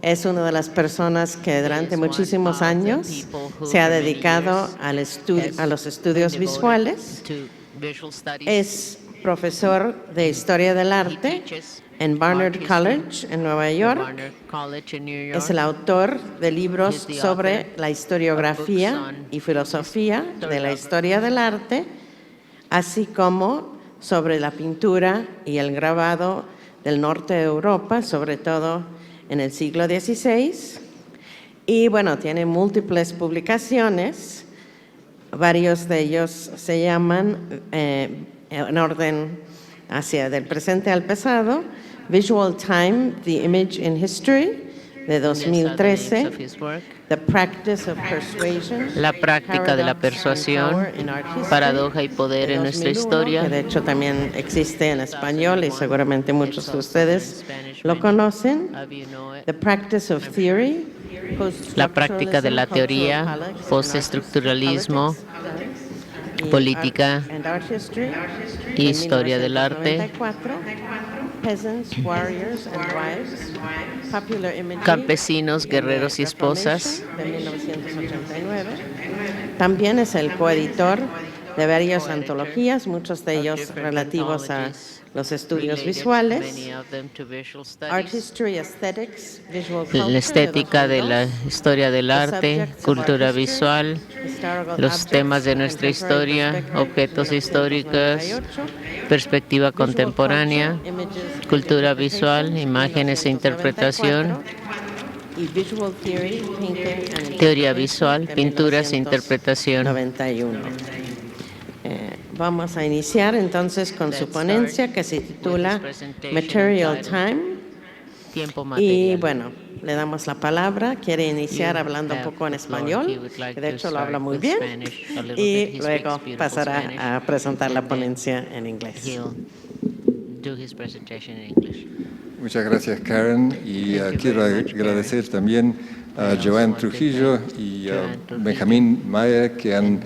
Es una de las personas que durante muchísimos años se ha dedicado a los estudios visuales. Es profesor de Historia del Arte en Barnard College en Nueva York. Es el autor de libros sobre la historiografía y filosofía de la historia del arte, así como sobre la pintura y el grabado del norte de Europa, sobre todo en el siglo XVI. Y bueno, tiene múltiples publicaciones. Varios de ellos se llaman, en orden hacia del presente al pasado, Visual Time, The Image in History, de 2013, The Practice of Persuasion, La práctica de la persuasión, paradoja y poder en nuestra historia, que de hecho también existe en español y seguramente muchos de ustedes lo conocen. The Practice of Theory, la práctica de la teoría, postestructuralismo, política y historia del arte, campesinos, guerreros y esposas. De 1989. También es el coeditor de varias antologías, muchos de ellos relativos a los estudios visuales. Art History, Aesthetics, Visual Culture, La estética de la historia del arte, cultura visual, los temas de nuestra historia, objetos históricos, perspectiva contemporánea, cultura visual, imágenes e interpretación, teoría visual, pinturas e interpretación. 91. Vamos a iniciar entonces con su ponencia que se titula Material Time. Y bueno, le damos la palabra. Quiere iniciar hablando un poco en español, que de hecho lo habla muy bien, y luego pasará a presentar la ponencia en inglés. Muchas gracias, Karen, y quiero agradecer también a Joan Trujillo y a Benjamín Maya, que han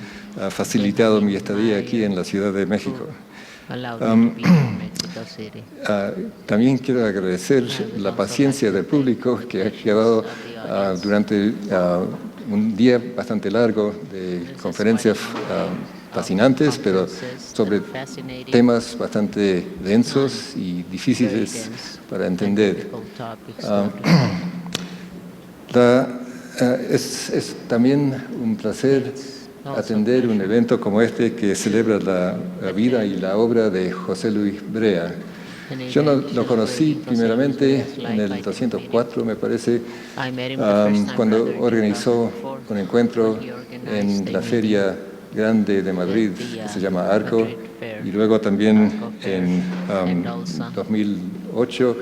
facilitado mi estadía aquí en la Ciudad de México. También quiero agradecer la paciencia del público que ha quedado durante un día bastante largo de conferencias fascinantes, pero sobre temas bastante densos y difíciles para entender. Es también un placer atender un evento como este que celebra la vida y la obra de José Luis Brea. Yo lo conocí primeramente en el 204, me parece, cuando organizó un encuentro en la Feria Grande de Madrid, que se llama Arco, y luego también en 2008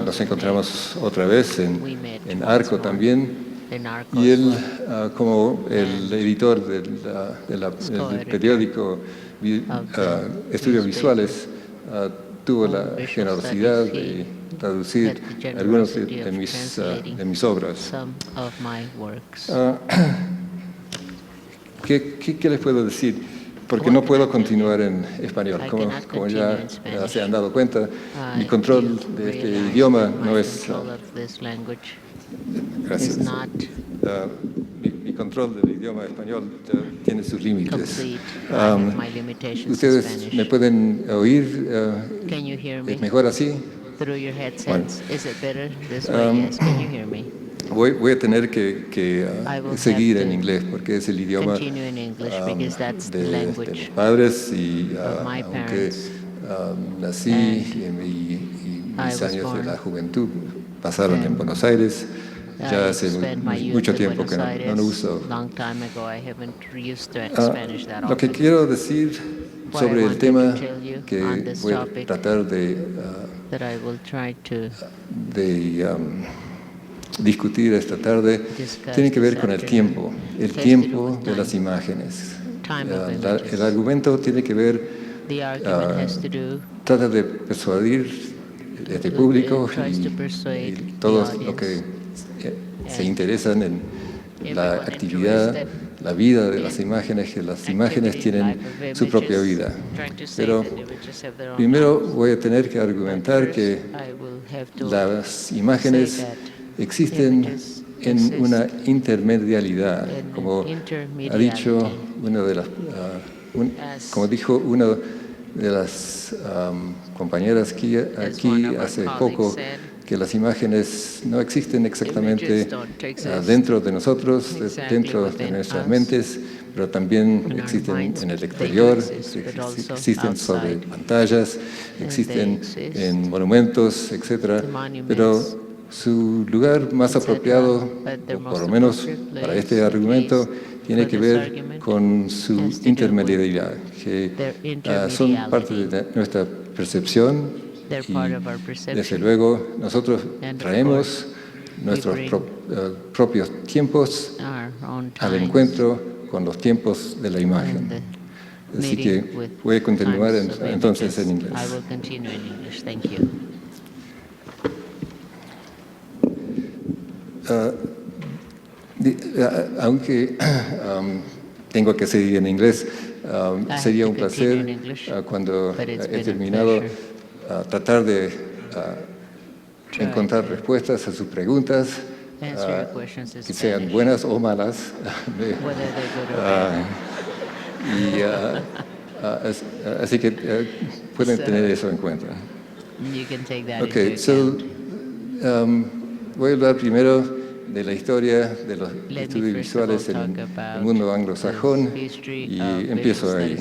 nos encontramos otra vez en Arco también. Y él, como el editor del periódico Estudios Visuales, tuvo la generosidad de traducir algunas de mis obras. ¿Qué les puedo decir? Porque no puedo continuar en español. Como ya se han dado cuenta, mi control de este idioma no es... Gracias. Mi control del idioma español tiene sus límites. ¿Ustedes me pueden oír? ¿Es mejor así? Bueno. Voy a tener que seguir en inglés porque es el idioma de mis padres y aunque nací y mis años de la juventud pasaron en Buenos Aires, ya hace mucho tiempo que no uso. Lo que quiero decir sobre el tema que voy a tratar de discutir esta tarde tiene que ver con el tiempo de las imágenes. El argumento tiene que ver, trata de persuadir este público y todos los que se interesan en la actividad, la vida de las imágenes, que las imágenes tienen su propia vida. Pero primero voy a tener que argumentar que las imágenes existen en una intermedialidad, como ha dicho como dijo una de las compañeras aquí hace poco, que las imágenes no existen exactamente dentro de nosotros, dentro de nuestras mentes, pero también existen en el exterior, existen sobre pantallas, existen en monumentos, etc. Pero su lugar más apropiado, por lo menos para este argumento, tiene que ver con su intermedialidad, que son parte de nuestra percepción. Y desde luego nosotros traemos nuestros propios tiempos al encuentro con los tiempos de la imagen. Así que voy a continuar entonces en inglés. Aunque tengo que seguir en inglés, sería un placer cuando he terminado tratar de encontrar respuestas a sus preguntas, que sean buenas o malas. Así que pueden tener eso en cuenta. Okay, voy a hablar primero de la historia de los estudios visuales en el mundo anglosajón y empiezo ahí.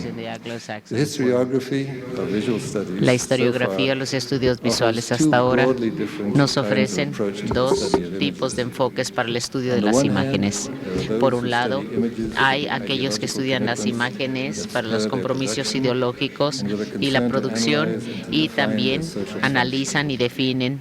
La historiografía de los estudios visuales hasta ahora nos ofrecen dos tipos de enfoques para el estudio de las imágenes. Por un lado, hay aquellos que estudian las imágenes para los compromisos ideológicos y la producción, y también analizan y definen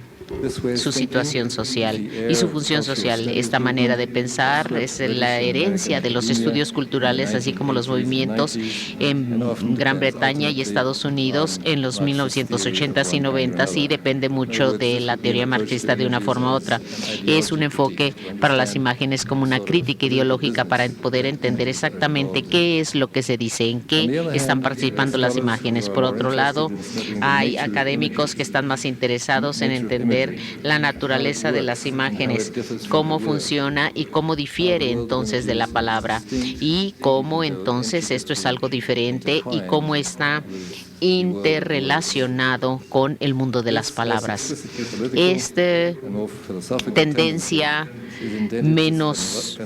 su situación social y su función social. Esta manera de pensar es la herencia de los estudios culturales, así como los movimientos en Gran Bretaña y Estados Unidos en los 1980s y 90s, y depende mucho de la teoría marxista de una forma u otra. Es un enfoque para las imágenes como una crítica ideológica para poder entender exactamente qué es lo que se dice, en qué están participando las imágenes. Por otro lado, hay académicos que están más interesados en entender la naturaleza de las imágenes, cómo funciona y cómo difiere entonces de la palabra, y cómo entonces esto es algo diferente y cómo está interrelacionado con el mundo de las palabras. Esta tendencia menos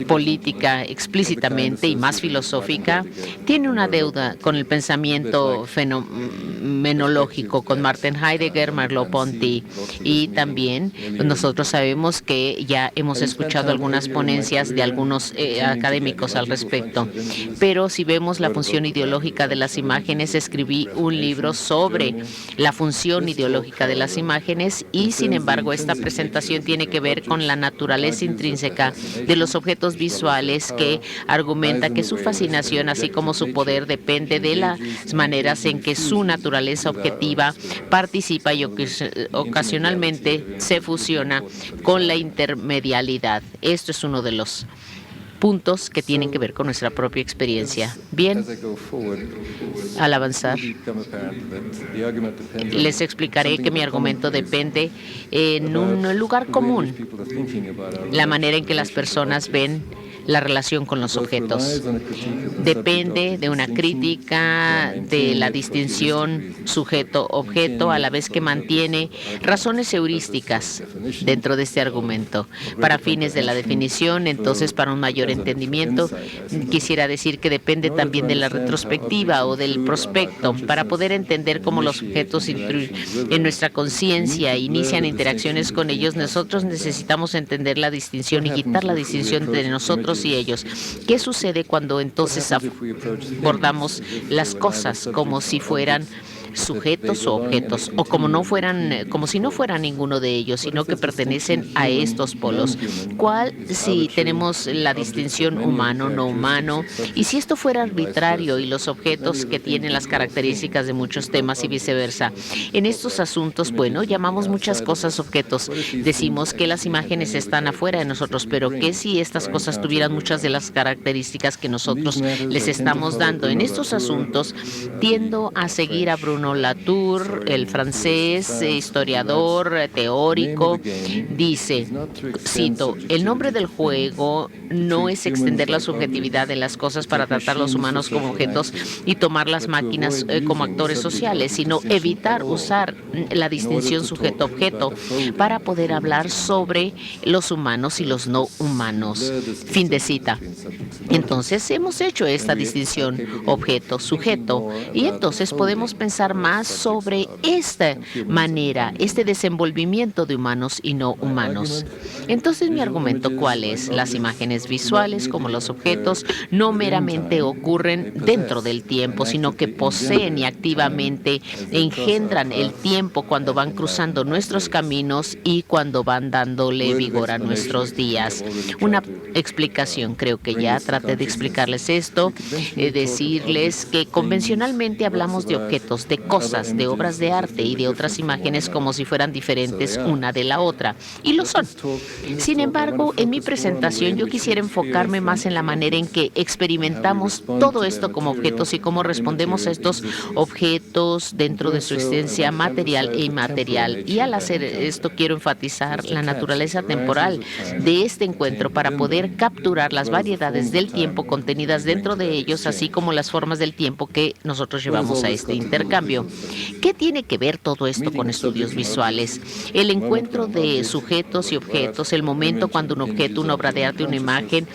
política explícitamente y más filosófica tiene una deuda con el pensamiento fenomenológico, con Martin Heidegger, Merleau-Ponty, y también nosotros sabemos que ya hemos escuchado algunas ponencias de algunos académicos al respecto. Pero si vemos la función ideológica de las imágenes, escribí un libro sobre la función ideológica de las imágenes, y sin embargo esta presentación tiene que ver con la naturaleza intrínseca de los objetos visuales, que argumenta que su fascinación así como su poder depende de las maneras en que su naturaleza objetiva participa y ocasionalmente se fusiona con la intermedialidad. Esto es uno de los puntos que tienen que ver con nuestra propia experiencia. Bien, al avanzar, les explicaré que mi argumento depende en un lugar común, la manera en que las personas ven la relación con los objetos. Depende de una crítica de la distinción sujeto-objeto, a la vez que mantiene razones heurísticas dentro de este argumento. Para fines de la definición, entonces, para un mayor entendimiento, quisiera decir que depende también de la retrospectiva o del prospecto. Para poder entender cómo los objetos en nuestra conciencia inician interacciones con ellos, nosotros necesitamos entender la distinción y quitar la distinción entre nosotros y ellos. ¿Qué sucede cuando entonces abordamos las cosas como si fueran sujetos o objetos, o como si no fueran ninguno de ellos, sino que pertenecen a estos polos. ¿Cuál si tenemos la distinción humano, no humano? Y si esto fuera arbitrario y los objetos que tienen las características de muchos temas y viceversa. En estos asuntos, bueno, llamamos muchas cosas objetos. Decimos que las imágenes están afuera de nosotros, pero ¿qué si estas cosas tuvieran muchas de las características que nosotros les estamos dando? En estos asuntos tiendo a seguir a Bruno Latour, el francés, historiador, teórico. Dice, cito, el nombre del juego no es extender la subjetividad de las cosas para tratar a los humanos como objetos y tomar las máquinas como actores sociales, sino evitar usar la distinción sujeto-objeto para poder hablar sobre los humanos y los no humanos. Fin de cita. Entonces hemos hecho esta distinción objeto-sujeto y entonces podemos pensar más sobre esta manera, este desenvolvimiento de humanos y no humanos. Entonces mi argumento, ¿cuál es? Las imágenes visuales como los objetos no meramente ocurren dentro del tiempo, sino que poseen y activamente engendran el tiempo cuando van cruzando nuestros caminos y cuando van dándole vigor a nuestros días. Una explicación, creo que ya traté de explicarles esto, decirles que convencionalmente hablamos de objetos, de cosas, de obras de arte y de otras imágenes como si fueran diferentes una de la otra, y lo son. Sin embargo, en mi presentación yo quisiera enfocarme más en la manera en que experimentamos todo esto como objetos y cómo respondemos a estos objetos dentro de su existencia material e inmaterial. Y al hacer esto quiero enfatizar la naturaleza temporal de este encuentro para poder capturar las variedades del tiempo contenidas dentro de ellos, así como las formas del tiempo que nosotros llevamos a este intercambio. ¿Qué tiene que ver todo esto con estudios visuales? El encuentro de sujetos y objetos, el momento cuando un objeto, una obra de arte, una imagen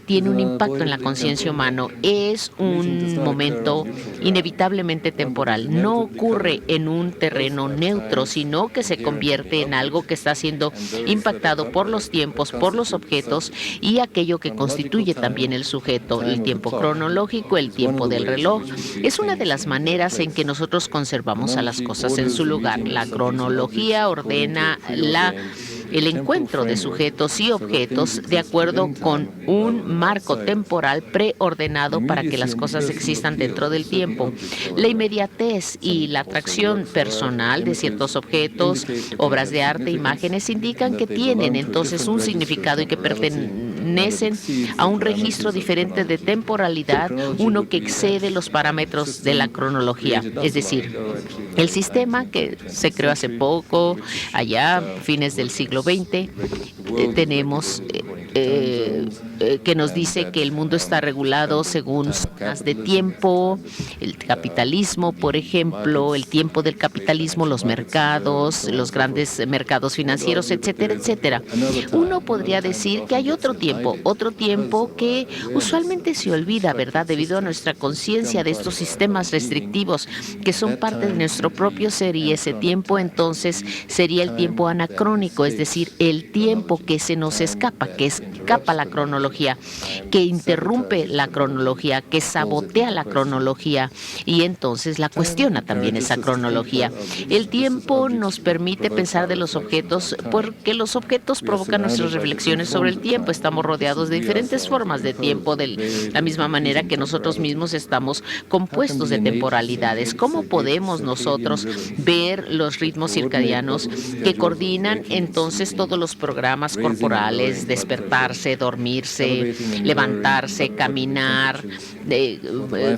tiene un impacto en la conciencia humana, es un momento inevitablemente temporal. No ocurre en un terreno neutro, sino que se convierte en algo que está siendo impactado por los tiempos, por los objetos y aquello que constituye también el sujeto, el tiempo cronológico, el tiempo del reloj. Es una de las maneras en que nosotros conservamos a las cosas en su lugar. La cronología ordena el encuentro de sujetos y objetos de acuerdo con un marco temporal preordenado para que las cosas existan dentro del tiempo. La inmediatez y la atracción personal de ciertos objetos, obras de arte, imágenes, indican que tienen entonces un significado y que pertenecen a un registro diferente de temporalidad, uno que excede los parámetros de la cronología. Es decir, el sistema que se creó hace poco, allá, fines del siglo XX, tenemos que nos dice que el mundo está regulado según zonas de tiempo, el capitalismo, por ejemplo, el tiempo del capitalismo, los mercados, los grandes mercados financieros, etcétera, etcétera. Uno podría decir que hay otro tiempo que usualmente se olvida, ¿verdad? Debido a nuestra conciencia de estos sistemas restrictivos que son parte de nuestro propio ser, y ese tiempo entonces sería el tiempo anacrónico, es decir, el tiempo que se nos escapa, que escapa la cronología, que interrumpe la cronología, que sabotea la cronología y entonces la cuestiona también esa cronología. El tiempo nos permite pensar de los objetos porque los objetos provocan nuestras reflexiones sobre el tiempo. Estamos rodeados de diferentes formas de tiempo, de la misma manera que nosotros mismos estamos compuestos de temporalidades. ¿Cómo podemos nosotros ver los ritmos circadianos que coordinan entonces todos los programas corporales, despertarse, dormirse, levantarse, caminar,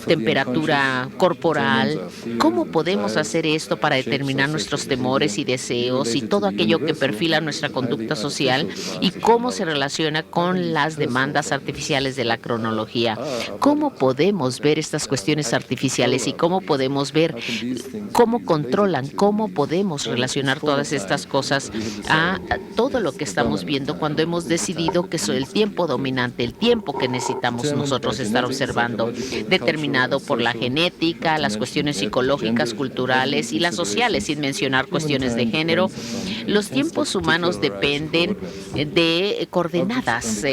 temperatura corporal? ¿Cómo podemos hacer esto para determinar nuestros temores y deseos y todo aquello que perfila nuestra conducta social y cómo se relaciona con las demandas artificiales de la cronología? ¿Cómo podemos ver estas cuestiones artificiales y cómo podemos ver cómo controlan, cómo podemos relacionar todas estas cosas a todo lo que estamos viendo cuando hemos decidido que es el tiempo dominante, el tiempo que necesitamos nosotros estar observando, determinado por la genética, las cuestiones psicológicas, culturales y las sociales, sin mencionar cuestiones de género, Los tiempos humanos dependen de coordenadas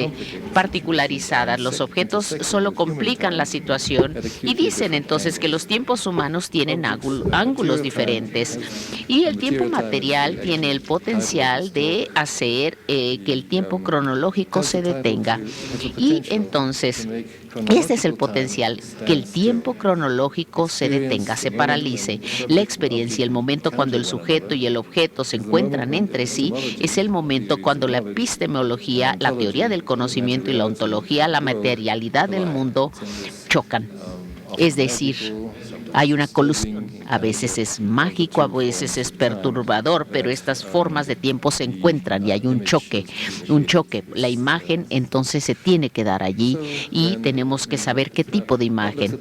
particularizadas. Los objetos solo complican la situación y dicen entonces que los tiempos humanos tienen ángulos diferentes. Y el tiempo material tiene el potencial de hacer que el tiempo cronológico se detenga. Y entonces, este es el potencial, que el tiempo cronológico se detenga, se paralice. La experiencia, el momento cuando el sujeto y el objeto se encuentran entre sí, es el momento cuando la epistemología, la teoría del conocimiento y la ontología, la materialidad del mundo, chocan. Es decir, hay una colusión. A veces es mágico, a veces es perturbador, pero estas formas de tiempo se encuentran y hay un choque. La imagen entonces se tiene que dar allí y tenemos que saber qué tipo de imagen.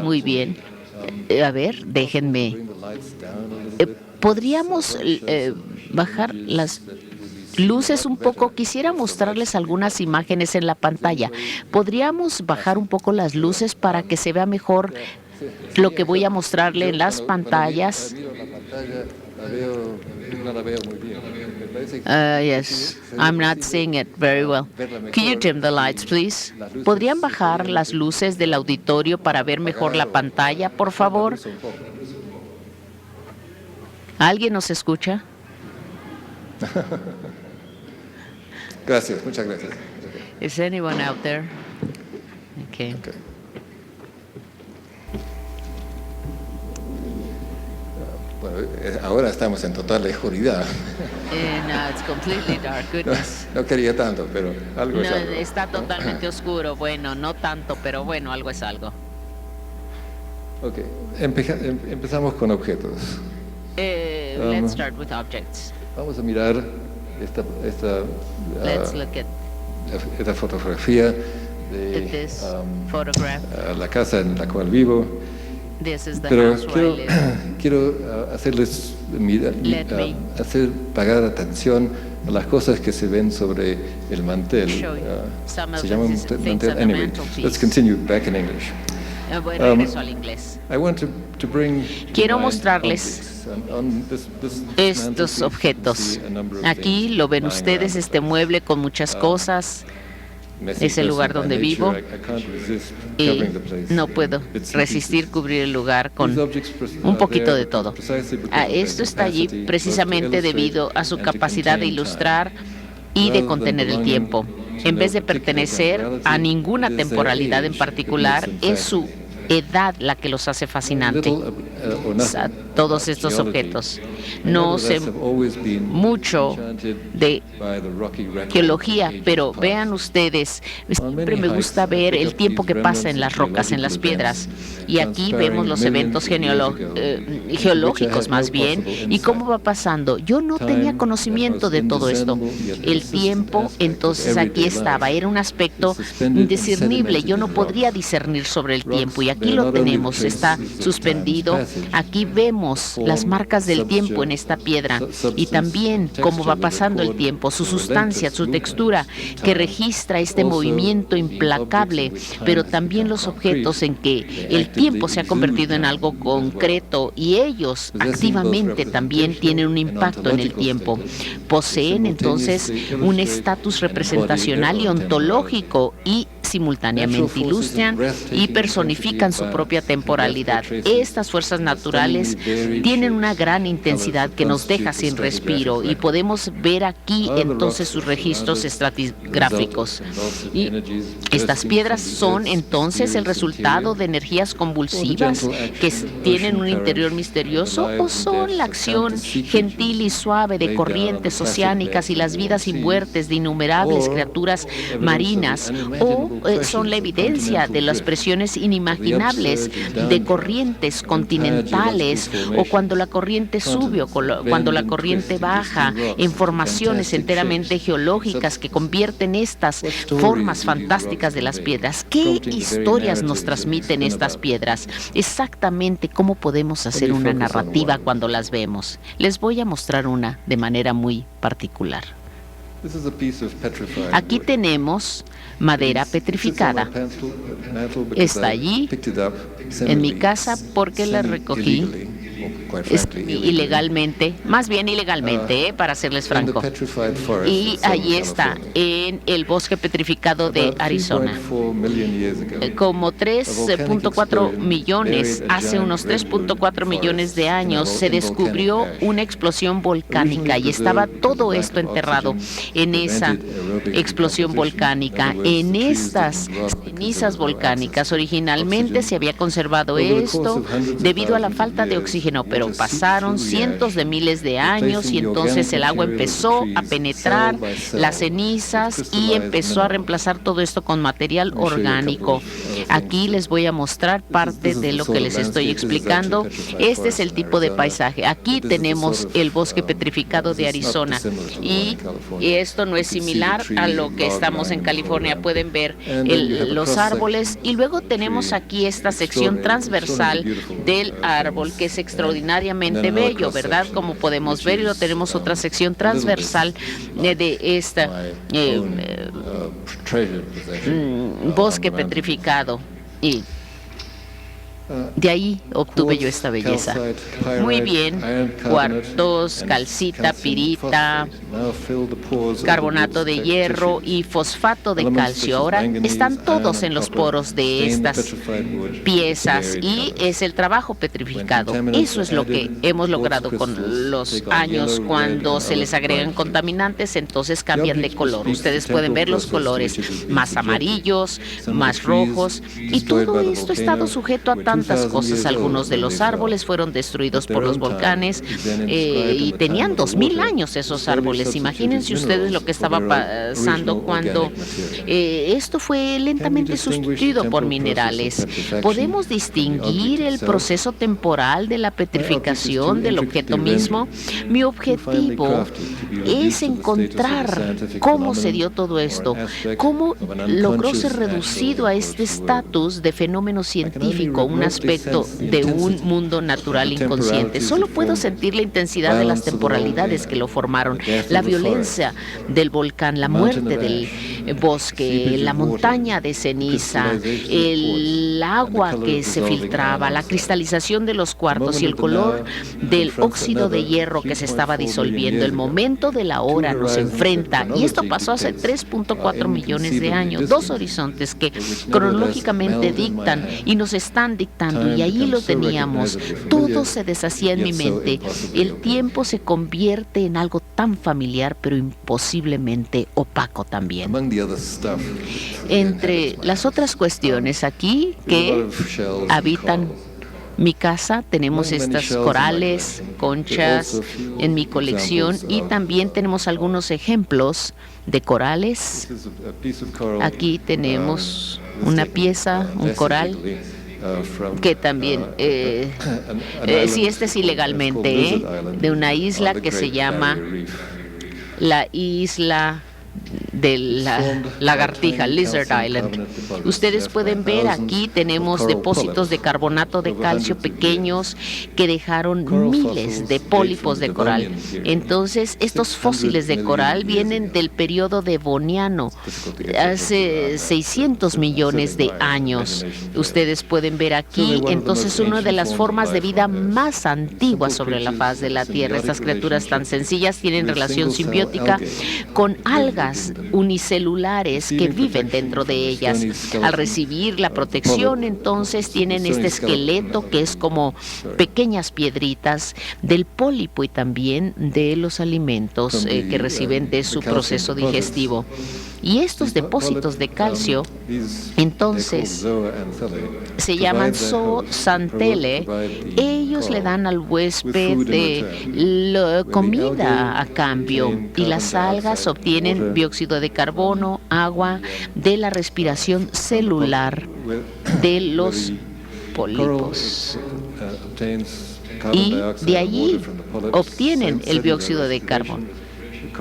Muy bien. A ver, déjenme. ¿Podríamos bajar las luces un poco? Quisiera mostrarles algunas imágenes en la pantalla. ¿Podríamos bajar un poco las luces para que se vea mejor lo que voy a mostrarle en las pantallas? Yes, I'm not seeing it very well. Can you dim the lights, please? ¿Podrían bajar las luces del auditorio para ver mejor la pantalla, por favor? ¿Alguien nos escucha? Gracias, muchas gracias. Is anyone out there? Okay. Bueno, ahora estamos en total oscuridad. No, it's completely dark. Goodness. No quería tanto, pero algo es algo. Está totalmente oscuro. Bueno, no tanto, pero bueno, algo es algo. Ok, empezamos con objetos. Let's start with objects. Vamos a mirar Let's look at esta fotografía de this photograph. La casa en la cual vivo. This is the Pero house where I live. quiero hacerles hacer pagar atención a las cosas que se ven sobre el mantel. Se llama mantel. Anyway, let's continue back in English. Bueno, regreso al inglés. Quiero mostrarles estos objetos. Aquí lo ven ustedes, este mueble con muchas cosas. Es el lugar donde vivo y no puedo resistir cubrir el lugar con un poquito de todo. Esto está allí precisamente debido a su capacidad de ilustrar y de contener el tiempo. En vez de pertenecer a ninguna temporalidad en particular, es su edad la que los hace fascinante. Todos estos objetos. No sé mucho de geología, pero vean ustedes, siempre me gusta ver el tiempo que pasa en las rocas, en las piedras. Y aquí vemos los eventos geológicos más bien, y cómo va pasando. Yo no tenía conocimiento de todo esto. El tiempo, entonces aquí estaba, era un aspecto indiscernible. Yo no podría discernir sobre el tiempo, y aquí lo tenemos, está suspendido. Aquí vemos las marcas del tiempo en esta piedra y también cómo va pasando el tiempo, su sustancia, su textura, que registra este movimiento implacable, pero también los objetos en que el tiempo se ha convertido en algo concreto y ellos activamente también tienen un impacto en el tiempo. Poseen entonces un estatus representacional y ontológico y simultáneamente ilustran y personifican su propia temporalidad. Estas fuerzas naturales tienen una gran intensidad que nos deja sin respiro y podemos ver aquí entonces sus registros estratigráficos. Y estas piedras son entonces el resultado de energías convulsivas que tienen un interior misterioso, o son la acción gentil y suave de corrientes oceánicas y las vidas y muertes de innumerables criaturas marinas, o son la evidencia de las presiones inimaginables de corrientes continentales, o cuando la corriente sube o cuando la corriente baja, en formaciones enteramente geológicas que convierten estas formas fantásticas de las piedras. ¿Qué historias nos transmiten estas piedras? Exactamente cómo podemos hacer una narrativa cuando las vemos. Les voy a mostrar una de manera muy particular. Aquí tenemos madera petrificada. Está allí en mi casa porque la recogí ilegalmente, más bien ilegalmente, para serles franco. Y allí está, en el bosque petrificado de Arizona. Como 3.4 millones, hace unos 3.4 millones de años, se descubrió una explosión volcánica y estaba todo esto enterrado en esa explosión volcánica. En estas cenizas volcánicas originalmente se había conservado esto debido a la falta de oxígeno, pero pasaron cientos de miles de años y entonces el agua empezó a penetrar las cenizas y empezó a reemplazar todo esto con material orgánico. Aquí les voy a mostrar parte de lo que les estoy explicando. Este es el tipo de paisaje. Aquí tenemos el bosque petrificado de Arizona y esto no es similar a lo que estamos en California. Pueden ver los árboles y luego tenemos aquí esta sección transversal del árbol que es extraordinariamente bello, ¿verdad? Como podemos ver, y lo tenemos otra sección transversal de esta bosque petrificado. Y de ahí obtuve yo esta belleza. Muy bien, cuartos, calcita, pirita, carbonato de hierro y fosfato de calcio. Ahora están todos en los poros de estas piezas y es el trabajo petrificado. Eso es lo que hemos logrado con los años. Cuando se les agregan contaminantes, entonces cambian de color. Ustedes pueden ver los colores más amarillos, más rojos, y todo esto ha estado sujeto a tantas cosas. Algunos de los árboles fueron destruidos por los volcanes y tenían 2000 años esos árboles. Imagínense ustedes lo que estaba pasando cuando esto fue lentamente sustituido por minerales. Podemos distinguir el proceso temporal de la petrificación del objeto mismo. Mi objetivo es encontrar cómo se dio todo esto, cómo logró ser reducido a este estatus de fenómeno científico, un aspecto de un mundo natural inconsciente. Solo puedo sentir la intensidad de las temporalidades que lo formaron, la violencia del volcán, la muerte del bosque, la montaña de ceniza, el agua que se filtraba, la cristalización de los cuartos y el color del óxido de hierro que se estaba disolviendo. El momento de la hora nos enfrenta, y esto pasó hace 3.4 millones de años, dos horizontes que cronológicamente dictan y nos están dictando, y ahí lo teníamos. Todo se deshacía en mi mente. El tiempo se convierte en algo tan familiar, pero imposiblemente opaco también. Entre las otras cuestiones aquí que habitan mi casa, tenemos estas corales, conchas en mi colección, y también tenemos algunos ejemplos de corales. Aquí tenemos una pieza, un coral, que también, sí, este es ilegalmente, de una isla que se llama la isla de la lagartija, Lizard Island. Ustedes pueden ver aquí tenemos depósitos de carbonato de calcio pequeños que dejaron miles de pólipos de coral. Entonces, estos fósiles de coral vienen del periodo devoniano, hace 600 millones de años. Ustedes pueden ver aquí, entonces, una de las formas de vida más antiguas sobre la faz de la Tierra. Estas criaturas tan sencillas tienen relación simbiótica con algas unicelulares que viven dentro de ellas. Al recibir la protección, entonces tienen este esqueleto que es como pequeñas piedritas del pólipo y también de los alimentos que reciben de su proceso digestivo. Y estos depósitos de calcio, entonces, se llaman zooxantellae. Ellos le dan al huésped comida a cambio, y las algas obtienen dióxido de carbono, agua, de la respiración celular de los pólipos. Y de allí obtienen el dióxido de carbono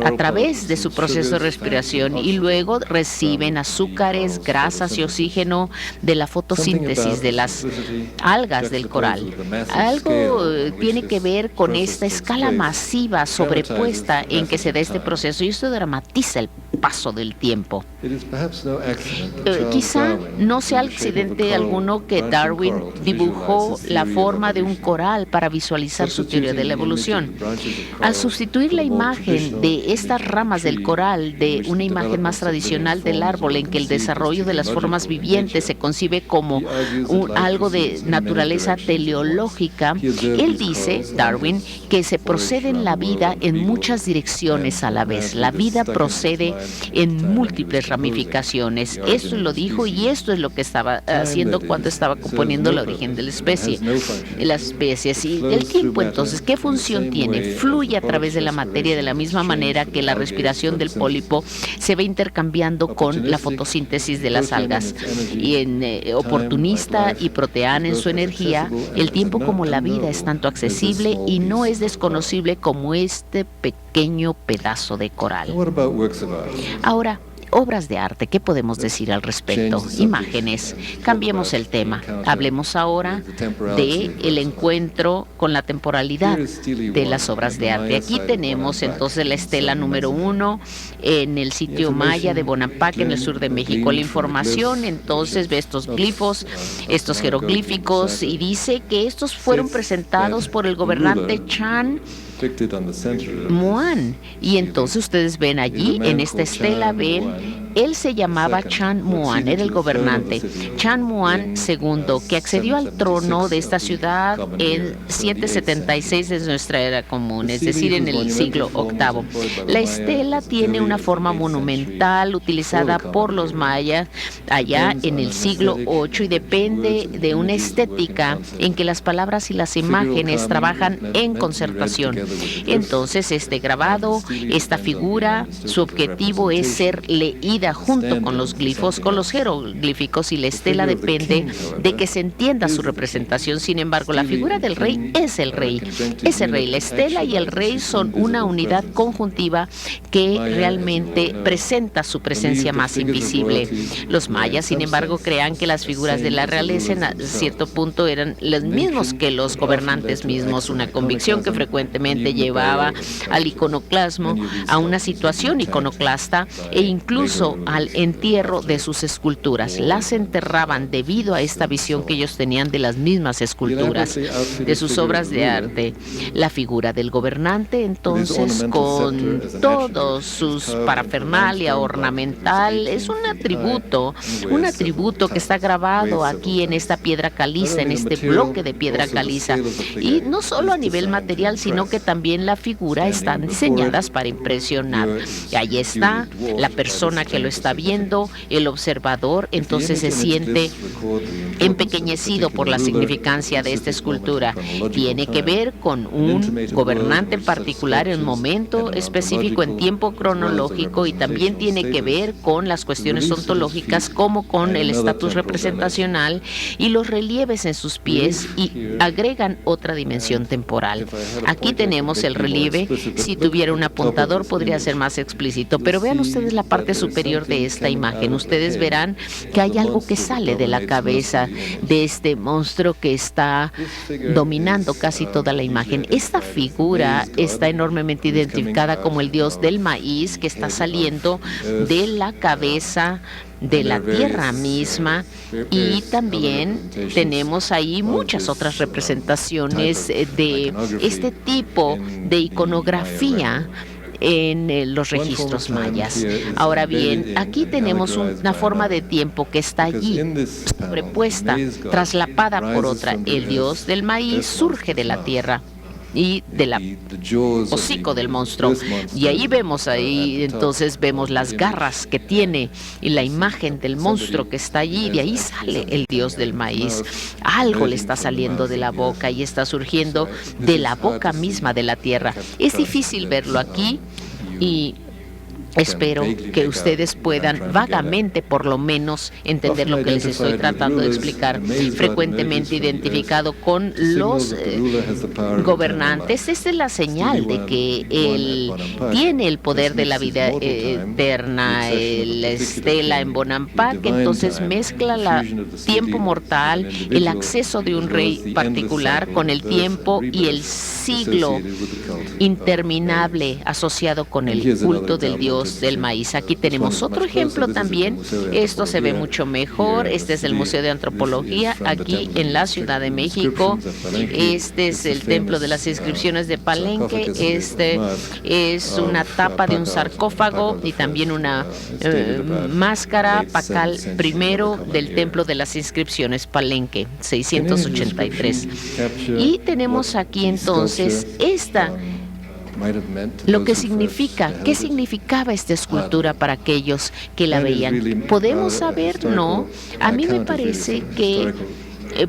a través de su proceso de respiración, y luego reciben azúcares, grasas y oxígeno de la fotosíntesis de las algas del coral. Algo tiene que ver con esta escala masiva sobrepuesta en que se da este proceso, y esto dramatiza paso del tiempo. Quizá no sea accidente alguno que Darwin dibujó la forma de un coral para visualizar su teoría de la evolución. Al sustituir la imagen de estas ramas del coral de una imagen más tradicional del árbol, en que el desarrollo de las formas vivientes se concibe como algo de naturaleza teleológica, él dice, Darwin, que se procede en la vida en muchas direcciones a la vez. La vida procede en múltiples ramificaciones. Esto lo dijo y esto es lo que estaba haciendo cuando estaba componiendo el origen de la especie. Las especies y el tiempo, entonces, ¿qué función tiene? Fluye a través de la materia de la misma manera que la respiración del pólipo se va intercambiando con la fotosíntesis de las algas. Y en oportunista y proteana en su energía, el tiempo como la vida es tanto accesible y no es desconocible como este pequeño pedazo de coral. Ahora, obras de arte, ¿qué podemos decir al respecto? Imágenes. Cambiemos el tema. Hablemos ahora de el encuentro con la temporalidad de las obras de arte. Aquí tenemos entonces la estela número 1 en el sitio maya de Bonampak, en el sur de México. La información entonces ve estos glifos, estos jeroglíficos, y dice que estos fueron presentados por el gobernante Chan Muan. Y entonces ustedes ven allí, en esta estela, ven, él se llamaba Chan Muan, era el gobernante. Chan Muan II, que accedió al trono de esta ciudad en 776 de nuestra era común, es decir, en el siglo VIII. La estela tiene una forma monumental utilizada por los mayas allá en el siglo VIII y depende de una estética en que las palabras y las imágenes trabajan en concertación. Entonces, este grabado, esta figura, su objetivo es ser leída junto con los glifos, con los jeroglíficos, y la estela depende de que se entienda su representación. Sin embargo, la figura del rey es el rey. Ese rey, la estela y el rey son una unidad conjuntiva que realmente presenta su presencia más invisible. Los mayas, sin embargo, creían que las figuras de la realeza en cierto punto eran los mismos que los gobernantes mismos, una convicción que frecuentemente llevaba al iconoclasmo, a una situación iconoclasta e incluso al entierro de sus esculturas. Las enterraban debido a esta visión que ellos tenían de las mismas esculturas, de sus obras de arte. La figura del gobernante, entonces, con todos sus parafernalia ornamental, es un atributo que está grabado aquí en esta piedra caliza, en este bloque de piedra caliza. Y no solo a nivel material, sino que también la figura están diseñadas para impresionar. Y ahí está la persona que lo está viendo, el observador, entonces se siente empequeñecido por la significancia de esta escultura. Tiene que ver con un gobernante en particular en un momento específico, en tiempo cronológico, y también tiene que ver con las cuestiones ontológicas, como con el estatus representacional y los relieves en sus pies, y agregan otra dimensión temporal. Aquí tenemos el relieve. Si tuviera un apuntador podría ser más explícito, pero vean ustedes la parte superior de esta imagen. Ustedes verán que hay algo que sale de la cabeza de este monstruo que está dominando casi toda la imagen. Esta figura está enormemente identificada como el dios del maíz, que está saliendo de la cabeza de la tierra misma, y también tenemos ahí muchas otras representaciones de este tipo de iconografía en los registros mayas. Ahora bien, aquí tenemos una forma de tiempo que está allí, sobrepuesta, traslapada por otra. El dios del maíz surge de la tierra y del hocico del monstruo. Y ahí vemos, entonces vemos las garras que tiene y la imagen del monstruo que está allí. De ahí sale el dios del maíz. Algo le está saliendo de la boca y está surgiendo de la boca misma de la tierra. Es difícil verlo aquí y espero que ustedes puedan vagamente, por lo menos, entender lo que les estoy tratando de explicar. Frecuentemente identificado con los gobernantes, esta es la señal de que él tiene el poder de la vida eterna. La estela en Bonampak, entonces mezcla el tiempo mortal, el acceso de un rey particular con el tiempo y el siglo interminable asociado con el culto del dios cultivos del maíz. Aquí tenemos otro ejemplo también. Esto se ve mucho mejor. Este es el Museo de Antropología aquí en la Ciudad de México. Este es el Templo de las Inscripciones de Palenque. Este es una tapa de un sarcófago y también una máscara Pacal I del Templo de las Inscripciones Palenque, 683. Y tenemos aquí entonces lo que significa, ¿qué significaba esta escultura para aquellos que la veían? ¿Podemos saber? No. A mí me parece que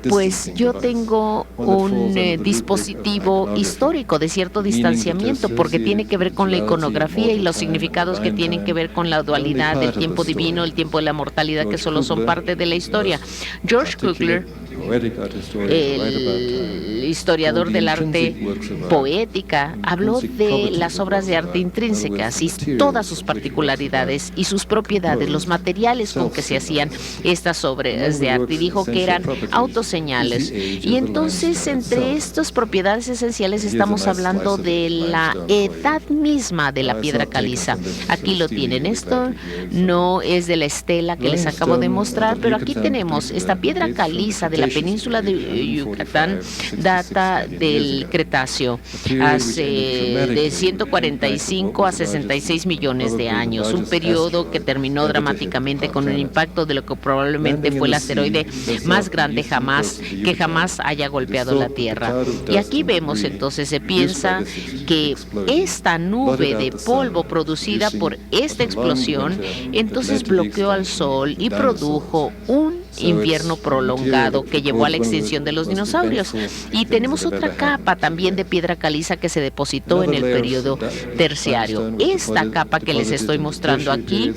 pues yo tengo un dispositivo histórico de cierto distanciamiento porque tiene que ver con la iconografía y los significados que tienen que ver con la dualidad del tiempo divino, el tiempo de la mortalidad, que solo son parte de la historia. George Kugler, el historiador del arte poética, habló de las obras de arte intrínsecas y todas sus particularidades y sus propiedades, los materiales con que se hacían estas obras de arte, y dijo que eran autoseñales. Y entonces, entre estas propiedades esenciales estamos hablando de la edad misma de la piedra caliza. Aquí lo tienen. Esto no es de la estela que les acabo de mostrar, pero aquí tenemos esta piedra caliza de la península de Yucatán, data del Cretáceo, hace de 145 a 66 millones de años, un periodo que terminó dramáticamente con un impacto de lo que probablemente fue el asteroide más grande que jamás haya golpeado la Tierra. Y aquí vemos entonces, se piensa que esta nube de polvo producida por esta explosión entonces bloqueó al Sol y produjo un invierno prolongado que llevó a la extinción de los dinosaurios. Y tenemos otra capa también de piedra caliza que se depositó en el periodo terciario. Esta capa que les estoy mostrando aquí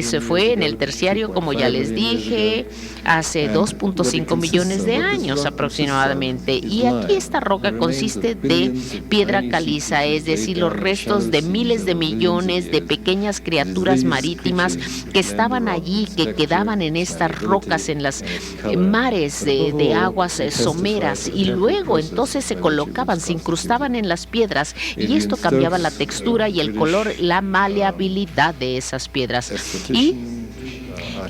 se fue en el terciario, como ya les dije, hace 2.5 millones de años aproximadamente. Y aquí esta roca consiste de piedra caliza, es decir, los restos de miles de millones de pequeñas criaturas marítimas que estaban allí, que quedaban en estas rocas, en las mares de aguas someras, y luego entonces se colocaban, se incrustaban en las piedras, y esto cambiaba la textura y el color, la maleabilidad de esas piedras. Y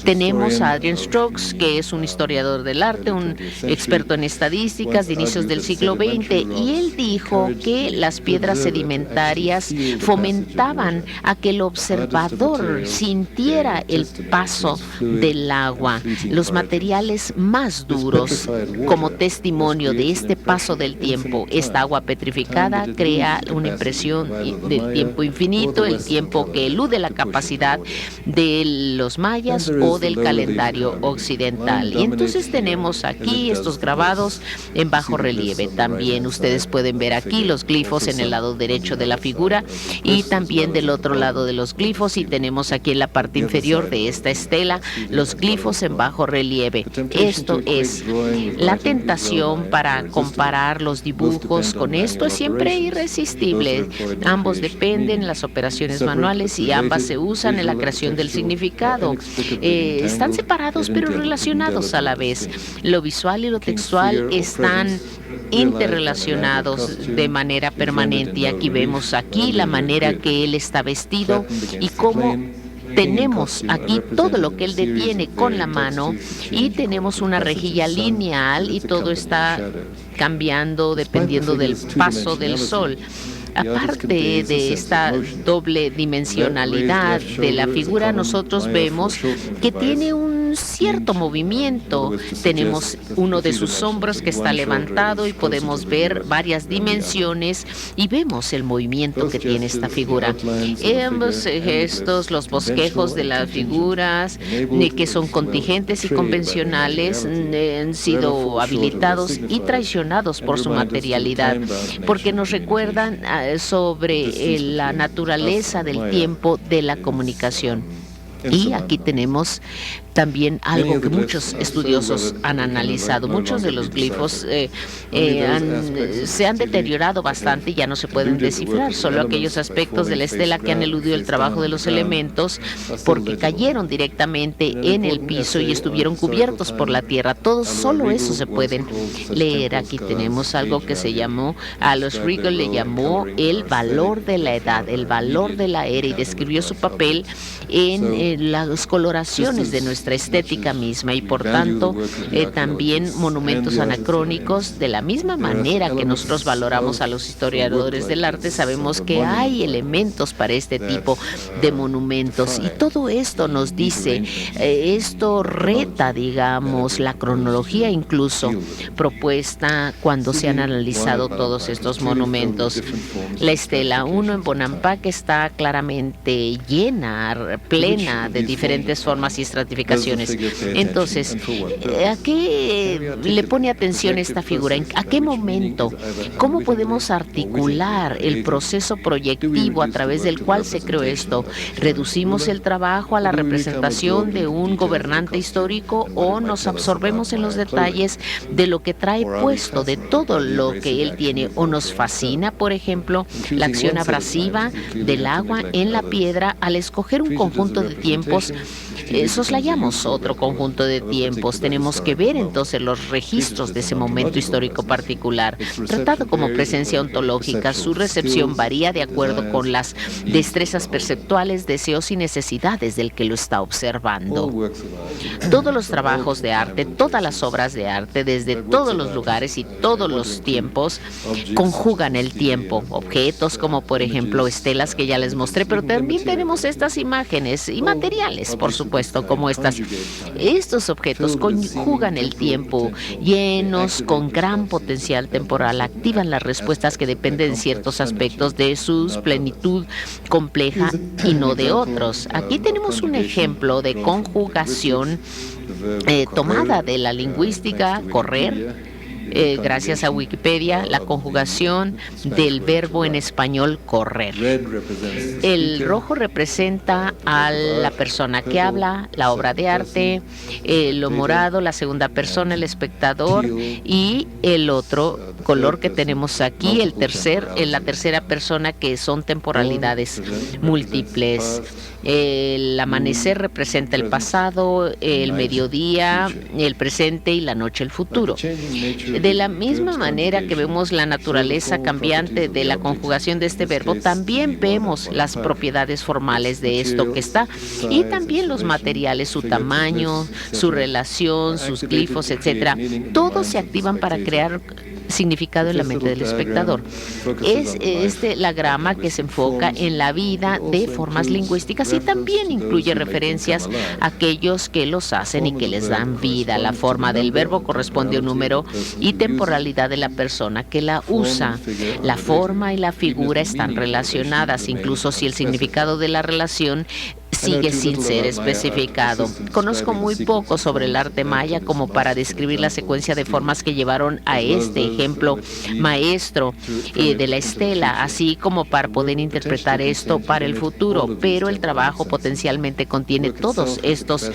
tenemos a Adrian Strokes, que es un historiador del arte, un experto en estadísticas de inicios del siglo XX, y él dijo que las piedras sedimentarias fomentaban a que el observador sintiera el paso del agua, los materiales más duros, como testimonio de este paso del tiempo. Esta agua petrificada crea una impresión del tiempo infinito, el tiempo que elude la capacidad de los mayas o del calendario occidental. Y entonces tenemos aquí estos grabados en bajo relieve. También ustedes pueden ver aquí los glifos en el lado derecho de la figura y también del otro lado de los glifos, y tenemos aquí en la parte inferior de esta estela los glifos en bajo relieve. Esto es la tentación para comparar los dibujos con esto, es siempre irresistible. Ambos dependen de las operaciones manuales y ambas se usan en la creación del significado. Están separados pero relacionados a la vez. Lo visual y lo textual están interrelacionados de manera permanente. Y aquí vemos aquí la manera que él está vestido y cómo tenemos aquí todo lo que él detiene con la mano, y tenemos una rejilla lineal y todo está cambiando dependiendo del paso del sol. Aparte de esta doble dimensionalidad de la figura, nosotros vemos que tiene un cierto movimiento. Tenemos uno de sus hombros que está levantado y podemos ver varias dimensiones y vemos el movimiento que tiene esta figura. Ambos gestos, los bosquejos de las figuras, que son contingentes y convencionales, han sido habilitados y traicionados por su materialidad, porque nos recuerdan sobre la naturaleza del tiempo de la comunicación. Y aquí tenemos también algo que muchos estudiosos han analizado. Muchos de los glifos se han deteriorado bastante y ya no se pueden descifrar. Solo aquellos aspectos de la estela que han eludido el trabajo de los elementos porque cayeron directamente en el piso y estuvieron cubiertos por la tierra. Solo eso se pueden leer. Aquí tenemos algo que se llamó, a los Riegel le llamó el valor de la edad, el valor de la era, y describió su papel en las coloraciones de nuestra estética misma, y por tanto también monumentos anacrónicos. De la misma manera que nosotros valoramos a los historiadores del arte, sabemos que hay elementos para este tipo de monumentos, y todo esto nos dice, esto reta, digamos, la cronología incluso propuesta cuando se han analizado todos estos monumentos. La estela 1 en Bonampak está claramente llena, plena de diferentes formas y estratificaciones. Entonces, ¿a qué le pone atención esta figura? ¿A qué momento? ¿Cómo podemos articular el proceso proyectivo a través del cual se creó esto? ¿Reducimos el trabajo a la representación de un gobernante histórico o nos absorbemos en los detalles de lo que trae puesto, de todo lo que él tiene? ¿O nos fascina, por ejemplo, la acción abrasiva del agua en la piedra? Al escoger un conjunto de tiempos, soslayamos otro conjunto de tiempos. Tenemos que ver entonces los registros de ese momento histórico particular. Tratado como presencia ontológica, su recepción varía de acuerdo con las destrezas perceptuales, deseos y necesidades del que lo está observando. Todos los trabajos de arte, todas las obras de arte, desde todos los lugares y todos los tiempos, conjugan el tiempo. Objetos como, por ejemplo, estelas que ya les mostré, pero también tenemos estas imágenes y materiales, por supuesto, como estas. Estos objetos conjugan el tiempo, llenos con gran potencial temporal, activan las respuestas que dependen de ciertos aspectos de su plenitud compleja y no de otros. Aquí tenemos un ejemplo de conjugación tomada de la lingüística, correr. Gracias a Wikipedia, la conjugación del verbo en español correr. El rojo representa a la persona que habla, la obra de arte, lo morado, la segunda persona, el espectador, y el otro color que tenemos aquí, la tercera persona, que son temporalidades múltiples. El amanecer representa el pasado, el mediodía, el presente, y la noche el futuro. De la misma manera que vemos la naturaleza cambiante de la conjugación de este verbo, también vemos las propiedades formales de esto que está, y también los materiales, su tamaño, su relación, sus glifos, etcétera. Todos se activan para crear significado en la mente del espectador. Es la grama que se enfoca en la vida de formas lingüísticas y también incluye referencias a aquellos que los hacen y que les dan vida. La forma del verbo corresponde a un número y temporalidad de la persona que la usa. La forma y la figura están relacionadas, incluso si el significado de la relación sigue sin ser especificado. Conozco muy poco sobre el arte maya como para describir la secuencia de formas que llevaron a este ejemplo maestro de la estela, así como para poder interpretar esto para el futuro, pero el trabajo potencialmente contiene todos estos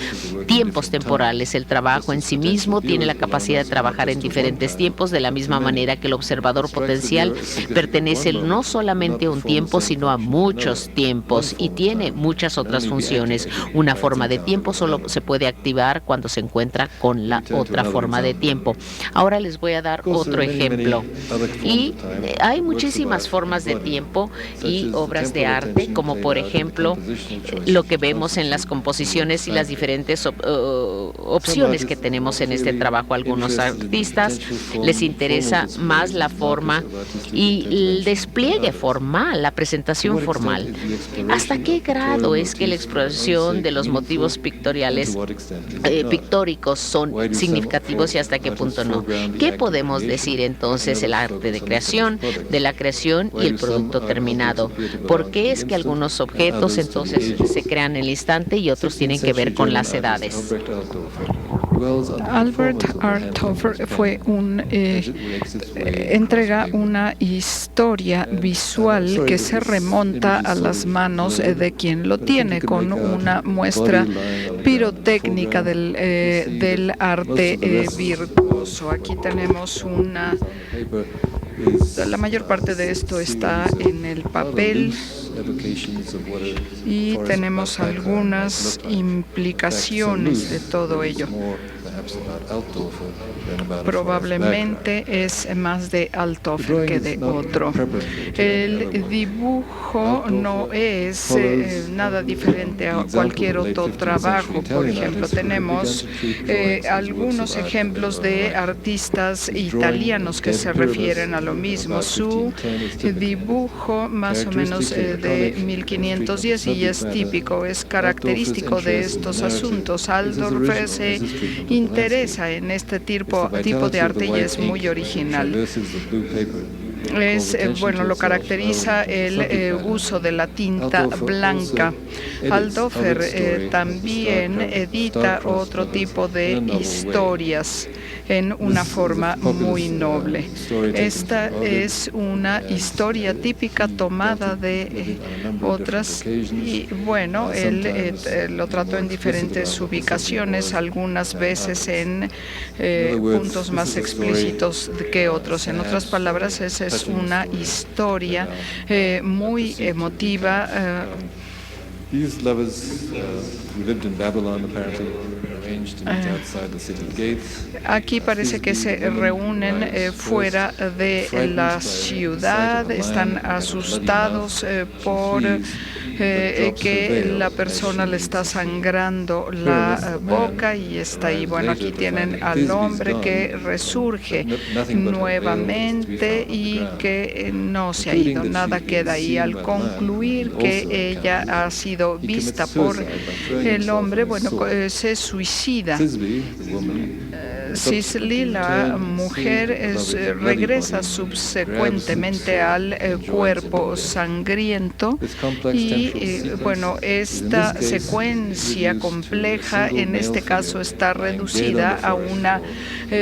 tiempos temporales. El trabajo en sí mismo tiene la capacidad de trabajar en diferentes tiempos, de la misma manera que el observador potencial pertenece no solamente a un tiempo, sino a muchos tiempos, y tiene muchas otras funciones. Una forma de tiempo solo se puede activar cuando se encuentra con la otra forma de tiempo. Ahora les voy a dar otro ejemplo. Y hay muchísimas formas de tiempo y obras de arte, como por ejemplo lo que vemos en las composiciones y las diferentes opciones que tenemos en este trabajo. A algunos artistas les interesa más la forma y el despliegue formal, la presentación formal. ¿Hasta qué grado es que la exploración de los motivos pictoriales pictóricos son significativos y hasta qué punto no? ¿Qué podemos decir entonces el arte de la creación y el producto terminado? ¿Por qué es que algunos objetos entonces se crean en el instante y otros tienen que ver con las edades? Albert Althofer fue entrega una historia visual que se remonta a las manos de quien lo tiene, con una muestra pirotécnica del arte virtuoso. Aquí tenemos la mayor parte de esto está en el papel y tenemos algunas implicaciones de todo ello. Probablemente es más de Althofer que de otro. El dibujo no es nada diferente a cualquier otro trabajo. Por ejemplo, tenemos algunos ejemplos de artistas italianos que se refieren a lo mismo. Su dibujo más o menos de 1510 y es típico, es característico de estos asuntos. Althofer se interesa en este tipo de arte y es muy original. Lo caracteriza el uso de la tinta blanca. Althofer también edita otro tipo de historias en una forma muy noble. Esta es una historia típica tomada de otras y él lo trató en diferentes ubicaciones, algunas veces en puntos más explícitos que otros. En otras palabras, esa es una historia muy emotiva. These lovers lived in Babylon, apparently, arranged to meet outside the city gates. Aquí parece que se reúnen fuera de la ciudad, están asustados por que la persona le está sangrando la boca y está ahí. Aquí tienen al hombre que resurge nuevamente y que no se ha ido, nada queda ahí. Al concluir que ella ha sido vista por el hombre, se suicida. Cicely, la mujer, regresa subsecuentemente al cuerpo sangriento y esta secuencia compleja en este caso está reducida a una